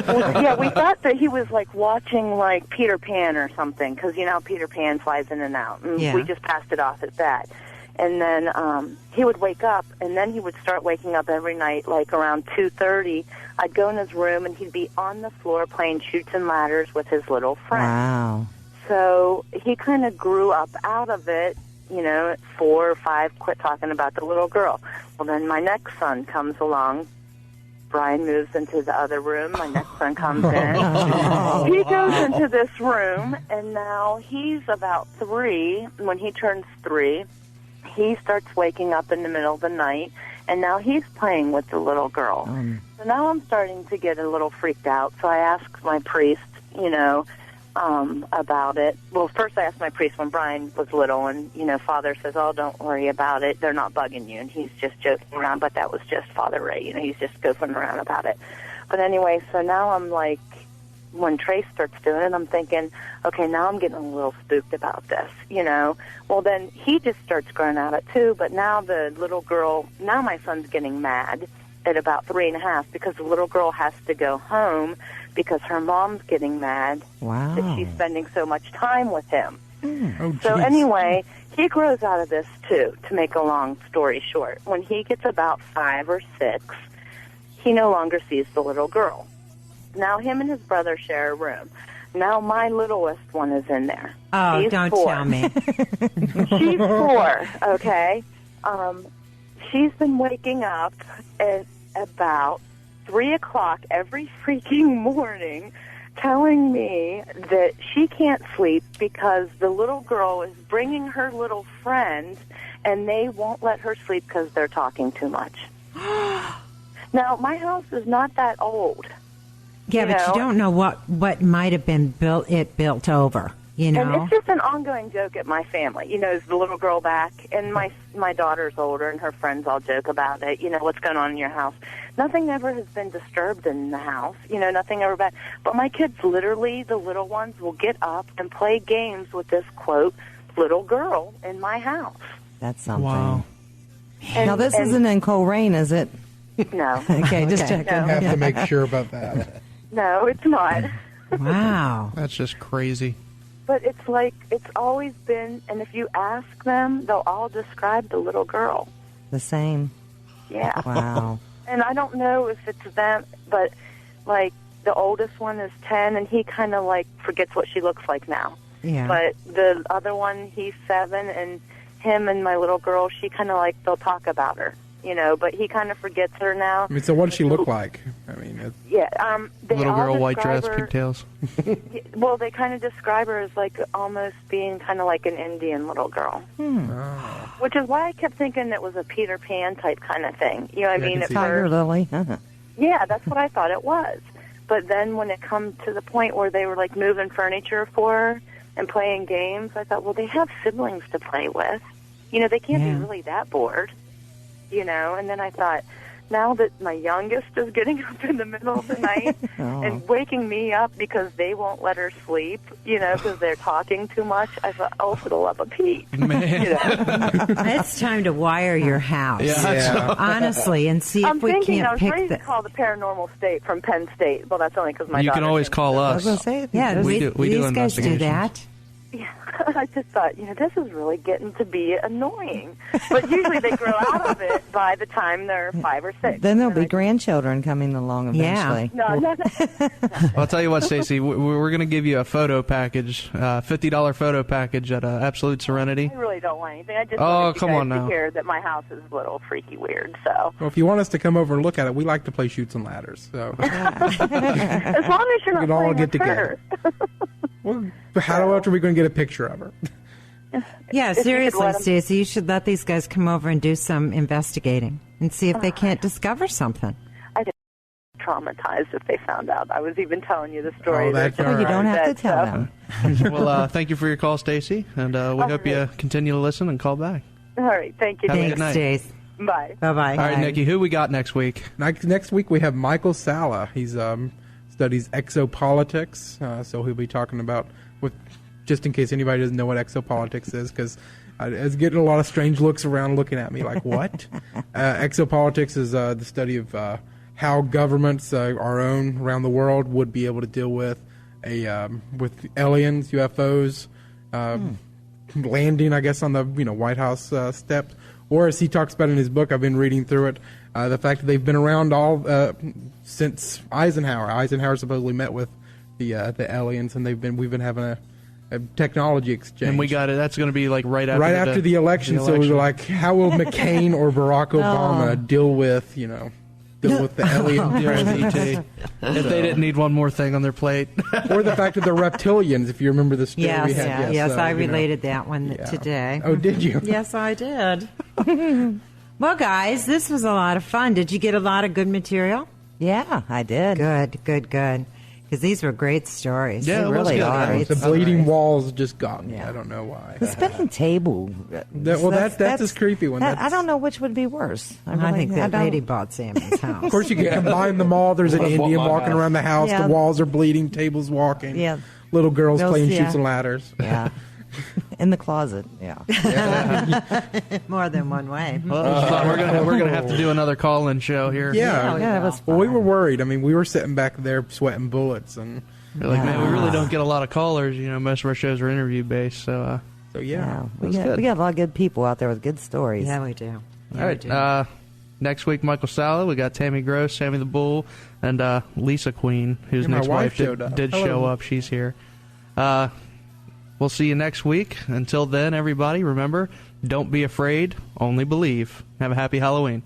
Well, yeah, we thought that he was, like, watching, like, Peter Pan or something, because, you know, Peter Pan flies in and out. And we just passed it off at that. And then he would wake up, and then he would start waking up every night, like around 2:30. I'd go in his room, and he'd be on the floor playing Chutes and Ladders with his little friend. Wow. So he kind of grew up out of it, you know, at 4 or 5, quit talking about the little girl. Well, then my next son comes along. Brian moves into the other room. My next son comes in. He goes into this room, and now he's about 3. When he turns 3, he starts waking up in the middle of the night, and now he's playing with the little girl. So now I'm starting to get a little freaked out. So I asked my priest, you know, about it. Well, first I asked my priest when Brian was little, and, you know, Father says, oh, don't worry about it. They're not bugging you. And he's just joking around, but that was just Father Ray. You know, he's just goofing around about it. But anyway, so now I'm like, when Trace starts doing it, I'm thinking, okay, now I'm getting a little spooked about this, you know. Well, then he just starts growing out it too, but now the little girl, now my son's getting mad at about 3.5 because the little girl has to go home because her mom's getting mad that she's spending so much time with him. So anyway, he grows out of this too, to make a long story short. When he gets about 5 or 6, he no longer sees the little girl. Now him and his brother share a room. Now my littlest one is in there. Oh, She's don't 4. tell me. She's 4, okay? She's been waking up at about 3 o'clock every freaking morning telling me that she can't sleep because the little girl is bringing her little friend and they won't let her sleep because they're talking too much. Now, my house is not that old. Yeah, but you don't know what might have been built over, you know? And it's just an ongoing joke at my family. You know, is the little girl back? And my daughter's older, and her friends all joke about it. You know, what's going on in your house? Nothing ever has been disturbed in the house. You know, nothing ever bad. But my kids, literally, the little ones, will get up and play games with this, quote, little girl in my house. That's something. Wow. Now, this isn't in Coleraine, is it? No. Okay, just checking. No. Have to make sure about that. No, it's not. Wow. That's just crazy. But it's like, it's always been, and if you ask them, they'll all describe the little girl. The same. Yeah. Wow. And I don't know if it's them, but, like, the oldest one is 10, and he kind of, like, forgets what she looks like now. Yeah. But the other one, he's 7, and him and my little girl, she kind of, like, they'll talk about her, you know, but he kind of forgets her now. I mean, so what does she look like? I mean, Yeah, they Little all girl, white describe dress, her- pigtails. Well, they kind of describe her as, like, almost being kind of like an Indian little girl. Which is why I kept thinking it was a Peter Pan type kind of thing. You know what I mean? At Tiger first. Lily. Yeah, that's what I thought it was. But then when it come to the point where they were, like, moving furniture for her and playing games, I thought, well, they have siblings to play with. You know, they can't be really that bored, you know? And then I thought, now that my youngest is getting up in the middle of the night and waking me up because they won't let her sleep, you know, because they're talking too much, I thought, oh, for the love of Pete. Man. You know? It's time to wire your house. Yeah. Honestly, and see I'm if we thinking I can't was pick ready the... to call the Paranormal State from Penn State. Well, that's only because my You daughter can always thinks call so. us. Yeah, we do these guys do investigations. that. Yeah, I just thought, you know, this is really getting to be annoying. But usually they grow out of it by the time they're 5 or 6. Then there'll be grandchildren coming along eventually. No. I'll tell you what, Stacey, we're going to give you a photo package, $50 photo package at Absolute Serenity. I really don't want anything. I just Oh, wanted you come guys on now. to hear that my house is a little freaky weird. So well, if you want us to come over and look at it, we like to play Chutes and Ladders. So as long as you're not we can all playing get with together. her. How else are we going to get a picture of her? Yeah, If you could seriously, let 'em- Stacey, you should let these guys come over and do some investigating and see if they can't discover something. I'd be traumatized if they found out. I was even telling you the story. Oh, that's They're all just right. You don't have to dead, tell so- them. Well, thank you for your call, Stacey, and we hope you continue to listen and call back. All right, thank you. Have a Dave. good night. Stace. Bye. Bye-bye. All right, Nikki, who we got next week? Next week we have Michael Sala. He's studies exopolitics, so he'll be talking about just in case anybody doesn't know what exopolitics is, because I was getting a lot of strange looks around looking at me like, what? Exopolitics is the study of how governments, our own around the world, would be able to deal with with aliens, UFOs, landing, I guess, on the White House steps, or as he talks about in his book, I've been reading through it, the fact that they've been around all since Eisenhower. Eisenhower supposedly met with the aliens, and we've been having a technology exchange. And we got it. That's going to be like right after the election. So we were like, how will McCain or Barack Obama deal with the alien ET. If they didn't need one more thing on their plate, or the fact that they're reptilians. If you remember the story we had, yes, I related that one today. Oh, did you? Yes, I did. Well, guys, this was a lot of fun. Did you get a lot of good material? Yeah, I did. Good. Because these were great stories. Yeah, they it was really good. are. The bleeding walls just got me. I don't know why. The spinning table. That's a creepy one. I don't know which would be worse. I think that lady bought Sammy's house. Of course, you can combine them all. There's an Indian walking around the house. Yeah. The walls are bleeding. Tables walking. Yeah. Little girls playing yeah. Chutes and Ladders. Yeah. In the closet. Yeah. More than one way. Well, that was fun. We're gonna have to do another call-in show here. Yeah, that was fun. Well, we were worried. I mean, we were sitting back there sweating bullets, and We're like, man, we really don't get a lot of callers. Most of our shows are interview-based, so yeah. We got a lot of good people out there with good stories. Yeah, we do. All right. Next week, Michael Sala. We got Tammy Gross, Sammy the Bull, and Lisa Queen, whose Yeah, my next wife wife showed up. did Hello. show up. She's here. We'll see you next week. Until then, everybody, remember, don't be afraid, only believe. Have a happy Halloween.